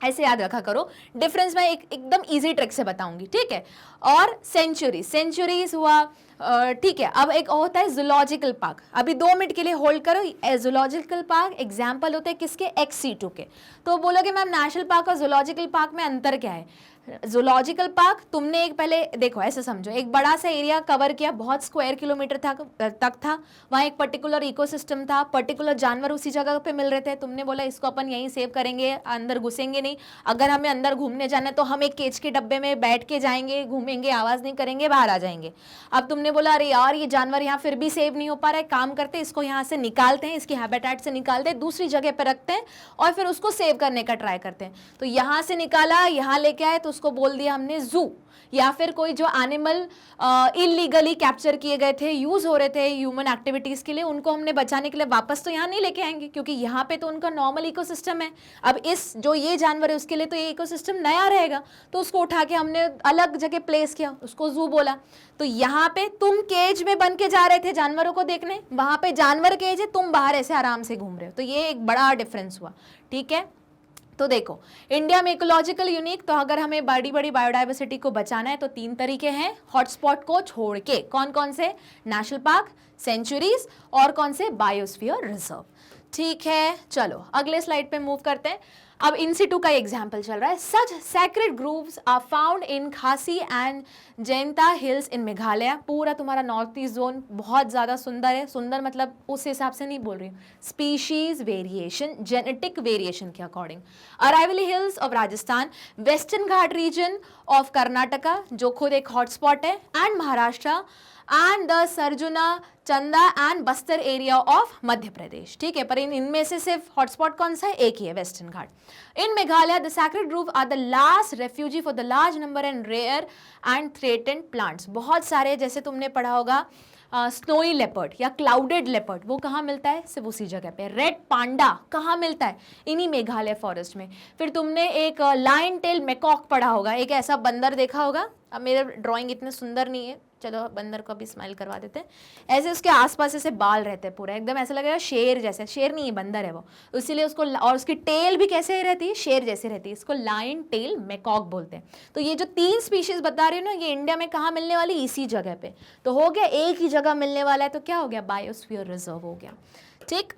ऐसे याद रखा करो, डिफरेंस मैं एकदम इजी ट्रिक से बताऊंगी। ठीक है, और सेंचुरीज हुआ। ठीक है, अब एक होता है जूलॉजिकल पार्क। अभी 2 मिनट के लिए होल्ड करो। जूलॉजिकल पार्क एग्जाम्पल होते हैं किसके, XC2 के। तो बोलोगे मैम नेशनल पार्क और जूलॉजिकल पार्क में अंतर क्या है। जूलॉजिकल पार्क तुमने एक पहले देखो, ऐसे समझो, एक बड़ा सा एरिया कवर किया, बहुत स्क्वायर किलोमीटर तक था, वहाँ एक पर्टिकुलर इकोसिस्टम था, पर्टिकुलर जानवर उसी जगह पे मिल रहे थे। तुमने बोला इसको अपन यहीं सेव करेंगे, अंदर घुसेंगे नहीं, अगर हमें अंदर घूमने जाना है तो हम एक केज के डब्बे में बैठ के जाएंगे, घूमेंगे, आवाज नहीं करेंगे, बाहर आ जाएंगे। अब तुमने बोला अरे यार ये जानवर यहाँ फिर भी सेव नहीं हो पा रहा है, काम करते हैं इसको यहाँ से निकालते हैं, इसकी हैबिटेट से निकालते हैं, दूसरी जगह पर रखते हैं और फिर उसको सेव करने का ट्राई करते हैं। तो यहाँ से निकाला, यहाँ लेके आए तो उसको बोल दिया हमने जू। या फिर कोई जो एनिमल इलीगली कैप्चर किए गए थे, यूज हो रहे थे ह्यूमन एक्टिविटीज के लिए, उनको हमने बचाने के लिए वापस तो यहाँ नहीं लेके आएंगे, क्योंकि यहाँ पे तो उनका नॉर्मल इकोसिस्टम है। अब इस जो ये जानवर है उसके लिए तो ये इकोसिस्टम नया रहेगा, तो उसको उठा के हमने अलग जगह प्लेस किया, उसको जू बोला। तो यहाँ पे तुम केज में बन के जा रहे थे जानवरों को देखने, वहां पे जानवर केज है, तुम बाहर ऐसे आराम से घूम रहे हो, तो ये एक बड़ा डिफरेंस हुआ। ठीक है, तो देखो इंडिया में इकोलॉजिकल यूनिक, तो अगर हमें बड़ी बड़ी बायोडाइवर्सिटी को बचाना है तो 3 तरीके हैं हॉटस्पॉट को छोड़ के। कौन कौन से? नेशनल पार्क, सेंचुरीज और कौन से? Biosphere reserve. ठीक है, चलो अगले स्लाइड पे मूव करते हैं। अब इन सिटू का एग्जाम्पल चल रहा है। Such sacred groves are found in Khasi and Jaintia hills in Meghalaya. पूरा तुम्हारा नॉर्थ ईस्ट जोन बहुत ज़्यादा सुंदर है। सुंदर मतलब उस हिसाब से नहीं बोल रही हूँ, स्पीशीज वेरिएशन, जेनेटिक वेरिएशन के according. Aravalli hills of Rajasthan, western Ghat region of Karnataka जो खुद एक हॉटस्पॉट है, and Maharashtra, and the Sarguja Chanda and Bastar area of Madhya Pradesh. ठीक है, पर इनमें से सिर्फ हॉटस्पॉट कौन सा है? एक ही है, western Ghat. In Meghalaya the sacred grove are the last refugee for the large number and rare and threatened plants. बहुत सारे, जैसे तुमने पढ़ा होगा स्नोई लेपर्ड या क्लाउडेड लेपर्ड, वो कहाँ मिलता है? सिर्फ उसी जगह पे। रेड पांडा कहाँ मिलता है? इन्हीं मेघालय फॉरेस्ट में। फिर तुमने एक लायन टेल मैकॉक पढ़ा होगा, एक ऐसा बंदर देखा होगा। अब मेरे ड्राइंग इतने सुंदर नहीं है, चलो बंदर को भी स्माइल करवा देते हैं। ऐसे उसके आसपास ऐसे बाल रहते हैं पूरा, एकदम ऐसा लगेगा शेर जैसे। शेर नहीं है, बंदर है वो, इसीलिए उसको, और उसकी टेल भी कैसे रहती है? शेर जैसे रहती है। इसको लायन टेल मैकॉक बोलते हैं। तो ये जो 3 स्पीशीज बता रही हूँ ना, ये इंडिया में कहाँ मिलने वाली? इसी जगह पे। तो हो गया, एक ही जगह मिलने वाला है, तो क्या हो गया? बायोस्फीयर रिजर्व हो गया। ठीक,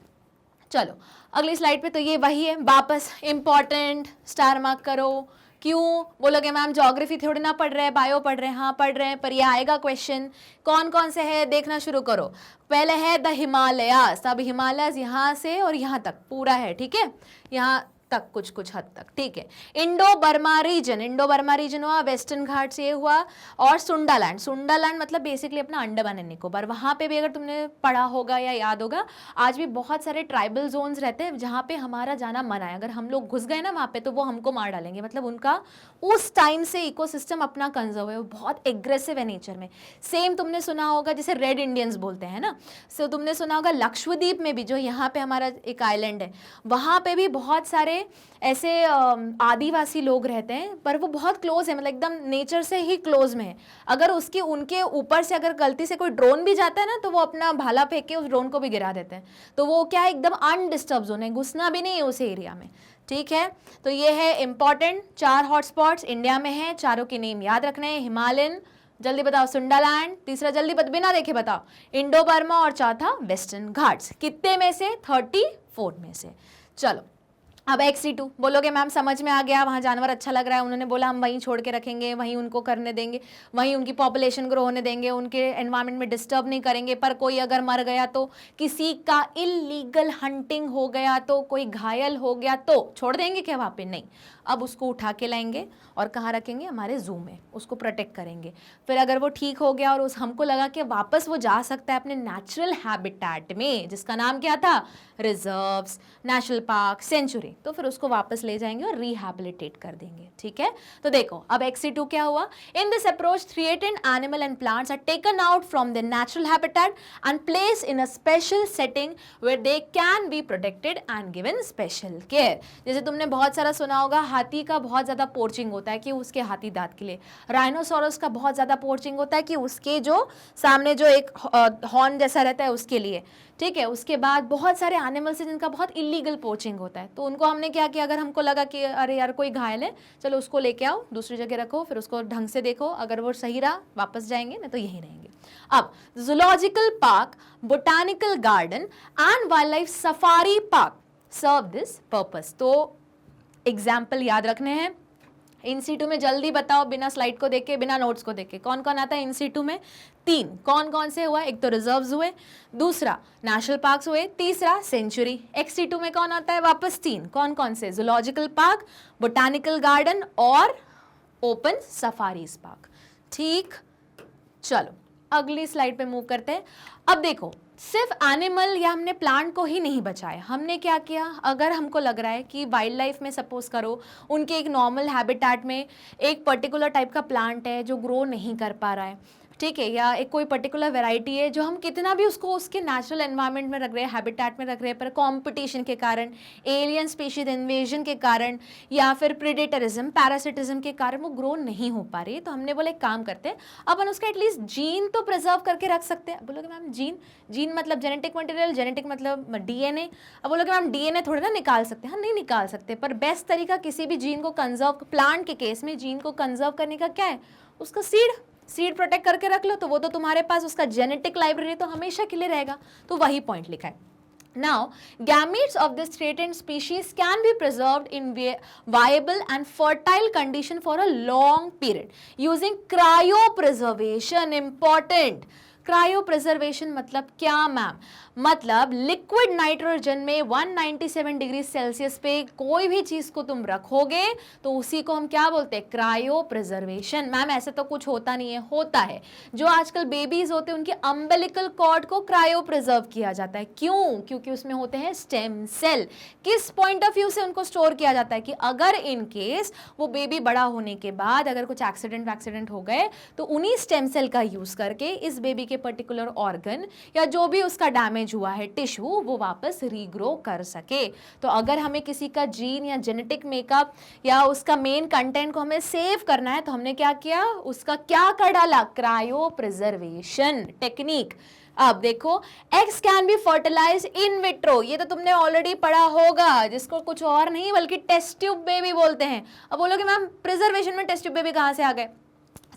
चलो अगली स्लाइड पे। तो ये वही है, वापस इंपॉर्टेंट स्टार मार्क करो। क्यों बोलोगे मैम ज्योग्राफी थोड़ी ना पढ़ रहे हैं, बायो पढ़ रहे हैं? हाँ पढ़ रहे हैं, पर ये आएगा क्वेश्चन। कौन कौन से है देखना शुरू करो। पहले है द हिमालयास। अब हिमालयास यहाँ से और यहाँ तक पूरा है, ठीक है, यहाँ तक कुछ कुछ हद तक, ठीक है। Indo Burma region, Indo Burma region हुआ, वेस्टर्न घाट से हुआ, और सुंडालैंड। सुंडालैंड मतलब बेसिकली अपना अंडमान एंड निकोबार। वहाँ पे भी अगर तुमने पढ़ा होगा या याद होगा, आज भी बहुत सारे ट्राइबल जोन्स रहते हैं जहाँ पे हमारा जाना मना है। अगर हम लोग घुस गए ना वहाँ पे तो वो हमको मार डालेंगे। मतलब उनका उस टाइम से इकोसिस्टम अपना कंजर्व है, वो बहुत एग्रेसिव है नेचर में। सेम तुमने सुना होगा जैसे रेड इंडियंस बोलते हैं ना, सो तुमने सुना होगा लक्षद्वीप में भी, जो यहाँ पे हमारा एक आइलैंड है, वहाँ पे भी बहुत सारे ऐसे आदिवासी लोग रहते हैं, पर वो बहुत क्लोज है, मतलब एकदम नेचर से ही क्लोज में है। अगर उसके उनके ऊपर से अगर गलती से कोई ड्रोन भी जाता है ना, तो वो अपना भाला फेंक के उस ड्रोन को भी गिरा देते हैं। तो वो क्या है, एकदम अनडिस्टर्ब जोन है, घुसना भी नहीं है उस एरिया में। ठीक है, तो ये है इंपॉर्टेंट 4 हॉटस्पॉट्स इंडिया में है। चारों के नेम याद रखने हैं। हिमालयन, जल्दी बताओ, सुंडालैंड, तीसरा जल्दी बिना देखे बताओ, इंडो बर्मा, और चौथा वेस्टर्न घाट्स। कितने में से? 34 में से। चलो अब XC2 बोलोगे मैम समझ में आ गया, वहाँ जानवर अच्छा लग रहा है, उन्होंने बोला हम वहीं छोड़ के रखेंगे, वहीं उनको करने देंगे, वहीं उनकी पॉपुलेशन ग्रो होने देंगे, उनके एनवायरनमेंट में डिस्टर्ब नहीं करेंगे। पर कोई अगर मर गया तो, किसी का इलीगल हंटिंग हो गया तो, कोई घायल हो गया तो छोड़ देंगे क्या वहाँ पे? नहीं, अब उसको उठा के लाएंगे और कहाँ रखेंगे? हमारे जू में, उसको प्रोटेक्ट करेंगे। फिर अगर वो ठीक हो गया और उस हमको लगा कि वापस वो जा सकता है अपने नेचुरल हैबिटेट में, जिसका नाम क्या था? रिजर्व्स, नेशनल पार्क, सेंचुरी, तो फिर उसको वापस ले जाएंगे और रिहैबिलिटेट कर देंगे। ठीक है, तो देखो अब XC2 क्या हुआ। In this approach threatened animal and plants are taken out from the natural habitat and place in a special setting where they can be protected and given special care. जैसे तुमने बहुत सारा सुना होगा, हाथी का बहुत ज़्यादा पोर्चिंग होता है कि उसके हाथी दांत के लिए। राइनोसोरस का बहुत ज़्यादा पोर्चिंग होता है कि उसके जो सामने जो एक हॉर्न जैसा रहता है उसके लिए। ठीक है, उसके बाद बहुत सारे एनिमल्स हैं जिनका बहुत इलीगल पोचिंग होता है, तो उनको हमने क्या किया, अगर हमको लगा कि अरे यार कोई घायल है, चलो उसको लेके आओ, दूसरी जगह रखो, फिर उसको ढंग से देखो, अगर वो सही रहा वापस जाएंगे, नहीं तो यहीं रहेंगे। अब zoological park, botanical garden and wildlife safari park serve this purpose. तो एग्जाम्पल याद रखने हैं। INSETU में जल्दी बताओ, बिना स्लाइड को देखे, बिना नोट्स को देखे, कौन कौन आता है INSETU में? 3। कौन कौन से हुआ? एक तो रिजर्व्स हुए, दूसरा नेशनल पार्क्स हुए, तीसरा सेंचुरी। XC2 में कौन आता है? वापस 3। कौन कौन से? जूलॉजिकल पार्क, बोटानिकल गार्डन और ओपन सफारीज पार्क। ठीक, चलो अगली स्लाइड पे मूव करते हैं। अब देखो सिर्फ एनिमल या हमने प्लांट को ही नहीं बचाया, हमने क्या किया, अगर हमको लग रहा है कि वाइल्ड लाइफ में सपोज करो उनके एक नॉर्मल हैबिटेट में एक पर्टिकुलर टाइप का प्लांट है जो ग्रो नहीं कर पा रहा है, ठीक है, या एक कोई पर्टिकुलर वैरायटी है जो हम कितना भी उसको उसके नेचुरल एनवायरनमेंट में रख रहे हैं, हैबिटेट में रख रहे हैं, पर कंपटीशन के कारण, एलियन स्पीशीज इन्वेजन के कारण, या फिर प्रेडेटरिज्म पैरासिटिज्म के कारण वो ग्रो नहीं हो पा रही है, तो हमने बोला एक काम करते हैं, अपन उसका एटलीस्ट जीन तो प्रिजर्व करके रख सकते हैं। बोलोगे मैम जीन मतलब जेनेटिक मटेरियल, जेनेटिक मतलब डीएनए। अब बोलोगे मैम डीएनए थोड़ी ना निकाल सकते हैं, हम नहीं निकाल सकते, पर बेस्ट तरीका किसी भी जीन को कंजर्व, प्लांट के केस में जीन को कंजर्व करने का क्या है, उसका सीड प्रोटेक्ट करके रख लो, तो वो तो तुम्हारे पास उसका जेनेटिक लाइब्रेरी तो हमेशा के लिए रहेगा। तो वही पॉइंट लिखा है। Now, gametes of this threatened species can be preserved in viable and fertile condition for a long period using cryopreservation. Important. Cryopreservation मतलब क्या मैम, मतलब लिक्विड नाइट्रोजन में 197 डिग्री सेल्सियस पे कोई भी चीज को तुम रखोगे तो उसी को हम क्या बोलते हैं, क्रायोप्रिजर्वेशन। मैम ऐसे तो कुछ होता नहीं है, होता है। जो आजकल बेबीज होते हैं उनके अम्बिलिकल कॉर्ड को क्रायोप्रिजर्व किया जाता है। क्यों? क्योंकि उसमें होते हैं स्टेम सेल। किस पॉइंट ऑफ व्यू से उनको स्टोर किया जाता है कि अगर इन केस वो बेबी बड़ा होने के बाद अगर कुछ एक्सीडेंट हो गए तो उन्हीं स्टेम सेल का यूज करके इस बेबी के पर्टिकुलर ऑर्गन या जो भी उसका डैमेज हुआ है टिश्यू वो वापस रीग्रो कर सके। तो अगर हमें किसी का जीन या जेनेटिक मेकअप या उसका मेन कंटेंट को हमें सेव करना है तो हमने क्या किया, उसका क्या कर डाला, क्रायो प्रिजर्वेशन टेक्निक। अब देखो, eggs can be fertilize in vitro, ये तो तुमने ऑलरेडी पढ़ा होगा, जिसको कुछ और नहीं बल्कि टेस्ट ट्यूब बेबी बोलते हैं। अब बोलोगे मैम प्रिजर्वेशन में टेस्ट ट्यूब बेबी कहाँ से आ गए?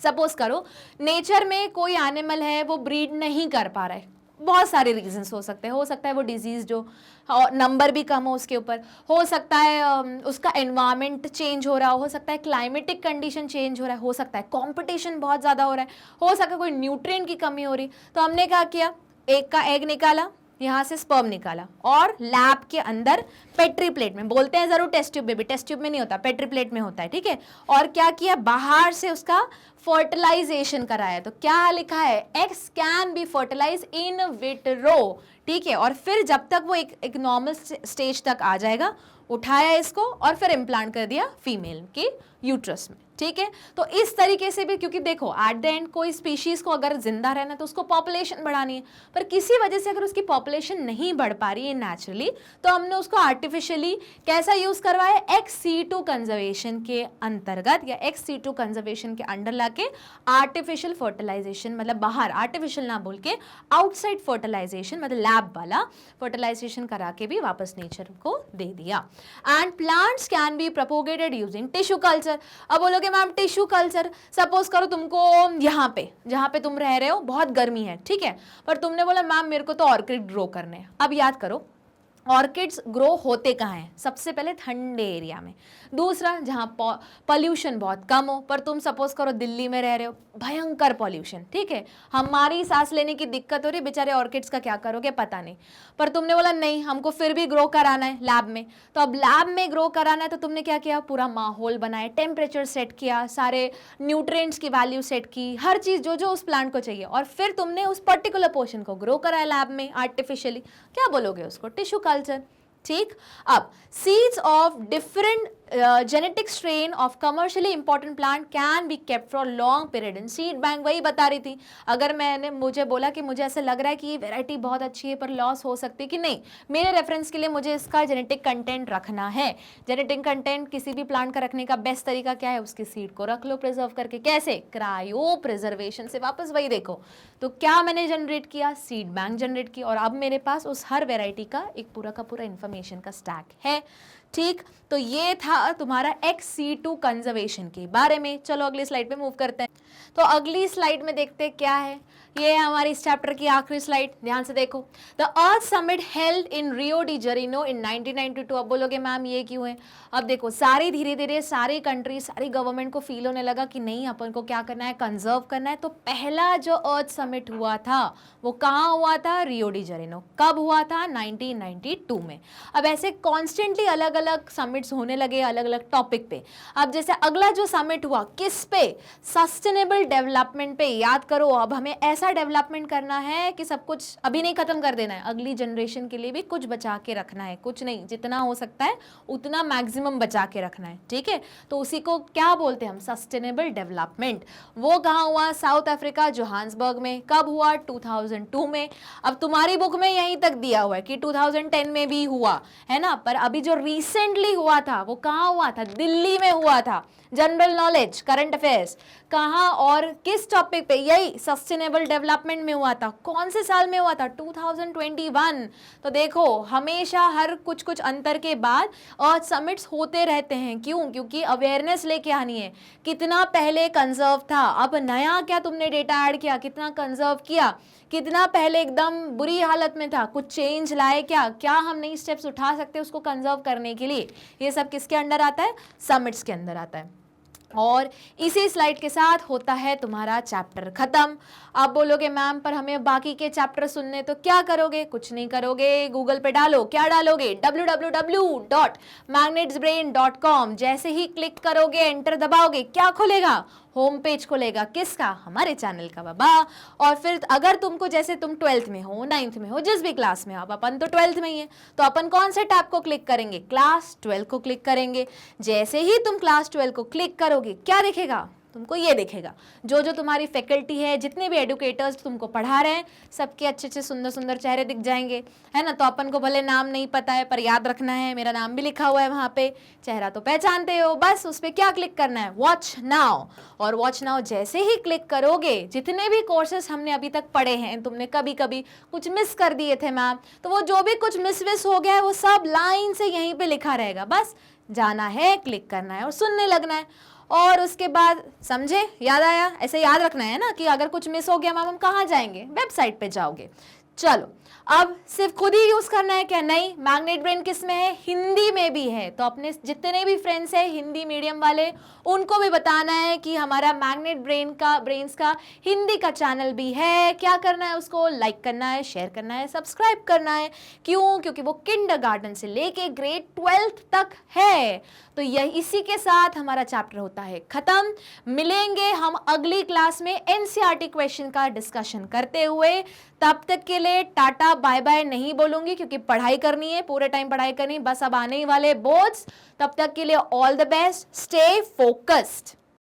सपोज करो नेचर में कोई एनिमल है वो ब्रीड नहीं कर पा रहा है, बहुत सारे रीजंस हो सकते हैं। हो सकता है वो डिजीज जो नंबर भी कम हो उसके ऊपर, हो सकता है उसका एनवायरनमेंट चेंज हो रहा हो सकता है क्लाइमेटिक कंडीशन चेंज हो रहा है, हो सकता है कंपटीशन बहुत ज़्यादा हो रहा है, हो सकता है कोई न्यूट्रिएंट की कमी हो रही। तो हमने क्या किया, एक का एग निकाला, यहाँ से स्पर्म निकाला और लैब के अंदर पेट्री प्लेट में, बोलते हैं जरूर test tube baby, test tube में नहीं होता, पेट्री प्लेट में होता है, ठीक है। और क्या किया, बाहर से उसका फर्टिलाइजेशन कराया। तो क्या लिखा है, eggs can be fertilize in vitro, ठीक है। और फिर जब तक वो एक नॉर्मल स्टेज तक आ जाएगा, उठाया इसको और फिर इम्प्लांट कर दिया फीमेल के यूट्रस में, ठीक है। तो इस तरीके से भी, क्योंकि देखो एट द एंड कोई स्पीशीज को अगर जिंदा रहना तो उसको पॉपुलेशन बढ़ानी है, पर किसी वजह से अगर उसकी पॉपुलेशन नहीं बढ़ पा रही है नेचुरली, तो हमने उसको आर्टिफिशियली कैसा यूज करवाया, XC2 कंजर्वेशन के अंतर्गत या XC2 कंजर्वेशन के अंडर लाके आर्टिफिशियल फर्टिलाइजेशन, मतलब बाहर आर्टिफिशियल ना बोल के आउटसाइड फर्टिलाइजेशन, मतलब लैब वाला फर्टिलाइजेशन करा के भी वापस नेचर को दे दिया। And plants can be propagated using tissue culture. अब बोलोगे मैम टिश्यू कल्चर, सपोज करो तुमको यहाँ पे जहाँ पे तुम रह रहे हो बहुत गर्मी है, ठीक है, पर तुमने बोला मैम मेरे को तो ऑर्किड ग्रो करने हैं। अब याद करो ऑर्किड्स ग्रो होते कहाँ हैं, सबसे पहले ठंडे एरिया में, दूसरा जहाँ पॉल्यूशन बहुत कम हो। पर तुम सपोज करो दिल्ली में रह रहे हो, भयंकर पॉल्यूशन, ठीक है, हमारी सांस लेने की दिक्कत हो रही, बेचारे ऑर्किड्स का क्या करोगे पता नहीं, पर तुमने बोला नहीं हमको फिर भी ग्रो कराना है लैब में। तो अब लैब में ग्रो कराना है तो तुमने क्या किया, पूरा माहौल बनाया, टेम्परेचर सेट किया, सारे न्यूट्रिएंट्स की वैल्यू सेट की, हर चीज़ जो जो उस प्लांट को चाहिए, और फिर तुमने उस पर्टिकुलर पोर्शन को ग्रो कराया लैब में आर्टिफिशियली। क्या बोलोगे उसको, टिश्यू कल्चर, ठीक। अब seeds of different genetic strain of commercially important plant can be kept for long period in seed bank. वही बता रही थी, अगर मुझे बोला कि मुझे ऐसा लग रहा है कि ये वैरायटी बहुत अच्छी है पर लॉस हो सकती है कि नहीं, मेरे रेफरेंस के लिए मुझे इसका जेनेटिक कंटेंट रखना है। जेनेटिक कंटेंट किसी भी प्लांट का रखने का बेस्ट तरीका क्या है, उसकी सीड को रख लो प्रिजर्व करके। कैसे, क्रायो प्रिजर्वेशन से। वापस वही देखो, तो क्या मैंने जनरेट किया, सीड बैंक जनरेट की, और अब मेरे पास उस हर वेराइटी का एक पूरा का पूरा इंफॉर्मेशन का स्टैक है, ठीक। तो ये था तुम्हारा XC2 कंजर्वेशन के बारे में। चलो अगली स्लाइड पे मूव करते हैं। तो अगली स्लाइड में देखते हैं क्या है, ये है हमारी इस चैप्टर की आखिरी स्लाइड, ध्यान से देखो। The earth summit held in Rio de Janeiro in 1992। अब बोलोगे मैम ये क्यों है, अब देखो सारी धीरे धीरे सारी कंट्री सारी गवर्नमेंट को फील होने लगा कि नहीं अपन को क्या करना है, कंजर्व करना है। तो पहला जो अर्थ समिट हुआ था वो कहाँ हुआ था, रियो डी जेनेरो। कब हुआ था, 1992 में। अब ऐसे कॉन्स्टेंटली अलग अलग समिट्स होने लगे अलग अलग टॉपिक पे। अब जैसे अगला जो समिट हुआ किस पे, सस्टेनेबल डेवलपमेंट पे। याद करो, अब हमें ऐसा ऐसा डेवलपमेंट करना है कि सब कुछ अभी नहीं खत्म कर देना है, अगली जनरेशन के लिए भी कुछ बचा के रखना है, कुछ नहीं, जितना हो सकता है उतना मैक्सिमम बचा के रखना है, ठीक है। तो उसी को क्या बोलते हैं हम, सस्टेनेबल डेवलपमेंट। वो कहाँ हुआ, साउथ अफ्रीका जोहान्सबर्ग में। कब हुआ, 2002 में। अब तुम्हारी बुक में यहीं तक दिया हुआ है कि 2010 में भी हुआ है ना, पर अभी जो रिसेंटली हुआ था वो कहाँ हुआ था, दिल्ली में हुआ था। जनरल नॉलेज, करंट अफेयर्स, कहाँ और किस टॉपिक पे, यही सस्टेनेबल डेवलपमेंट में हुआ था। कौन से साल में हुआ था, 2021। तो देखो हमेशा हर कुछ कुछ अंतर के बाद और समिट्स होते रहते हैं, क्यों, क्योंकि अवेयरनेस लेके आनी है। कितना पहले कंजर्व था, अब नया क्या तुमने डेटा ऐड किया, कितना कंजर्व किया, कितना पहले एकदम बुरी हालत में था, कुछ चेंज लाए क्या, क्या हम नई स्टेप्स उठा सकते हैं उसको कंजर्व करने के लिए। ये सब किसके अंडर आता है, समिट्स के अंदर आता है। और इसी स्लाइड के साथ होता है तुम्हारा चैप्टर खत्म। आप बोलोगे मैम पर हमें बाकी के चैप्टर सुनने, तो क्या करोगे, कुछ नहीं करोगे, गूगल पे डालो, क्या डालोगे, www.magnetsbrain.com। जैसे ही क्लिक करोगे, एंटर दबाओगे, क्या खुलेगा, होम पेज खुलेगा, किसका, हमारे चैनल का बाबा। और फिर अगर तुमको, जैसे तुम 12th में हो, 9th में हो, जिस भी क्लास में हो, अब अपन तो 12th में ही है, तो अपन कौन से टैब को क्लिक करेंगे, क्लास 12 को क्लिक करेंगे। जैसे ही तुम क्लास 12 को क्लिक करोगे, क्या दिखेगा तुमको, ये दिखेगा, जो जो तुम्हारी फैकल्टी है, जितने भी एडुकेटर्स तुमको पढ़ा रहे हैं, सबके अच्छे अच्छे सुंदर सुंदर चेहरे दिख जाएंगे, है ना। तो अपन को भले नाम नहीं पता है पर याद रखना है, मेरा नाम भी लिखा हुआ है वहाँ पे, चेहरा तो पहचानते हो, बस उस पर क्या क्लिक करना है, वॉच नाउ। और वॉच नाउ जैसे ही क्लिक करोगे, जितने भी कोर्सेस हमने अभी तक पढ़े हैं, तुमने कभी कभी कुछ मिस कर दिए थे मैम, तो वो जो भी कुछ मिस हो गया है वो सब लाइन से यहीं पे लिखा रहेगा, बस जाना है, क्लिक करना है और सुनने लगना है। और उसके बाद समझे, याद आया, ऐसे याद रखना है ना कि अगर कुछ मिस हो गया मैम हम कहाँ जाएंगे, वेबसाइट पे जाओगे। चलो अब सिर्फ खुद ही यूज करना है क्या, नहीं, मैग्नेट ब्रेन किस में है, हिंदी में भी है। तो अपने जितने भी फ्रेंड्स हैं हिंदी मीडियम वाले, उनको भी बताना है कि हमारा मैग्नेट ब्रेन्स का हिंदी का चैनल भी है। क्या करना है, उसको लाइक करना है, शेयर करना है, सब्सक्राइब करना है। क्यों, क्योंकि वो किंडरगार्टन से लेके ग्रेड 12th तक है। तो यह इसी के साथ हमारा चैप्टर होता है खत्म। मिलेंगे हम अगली क्लास में एनसीईआरटी क्वेश्चन का डिस्कशन करते हुए। तब तक के लिए टाटा बाय बाय नहीं बोलूंगी, क्योंकि पढ़ाई करनी है, पूरे टाइम पढ़ाई करनी, बस अब आने ही वाले बोर्ड्स। तब तक के लिए all the best, stay focused.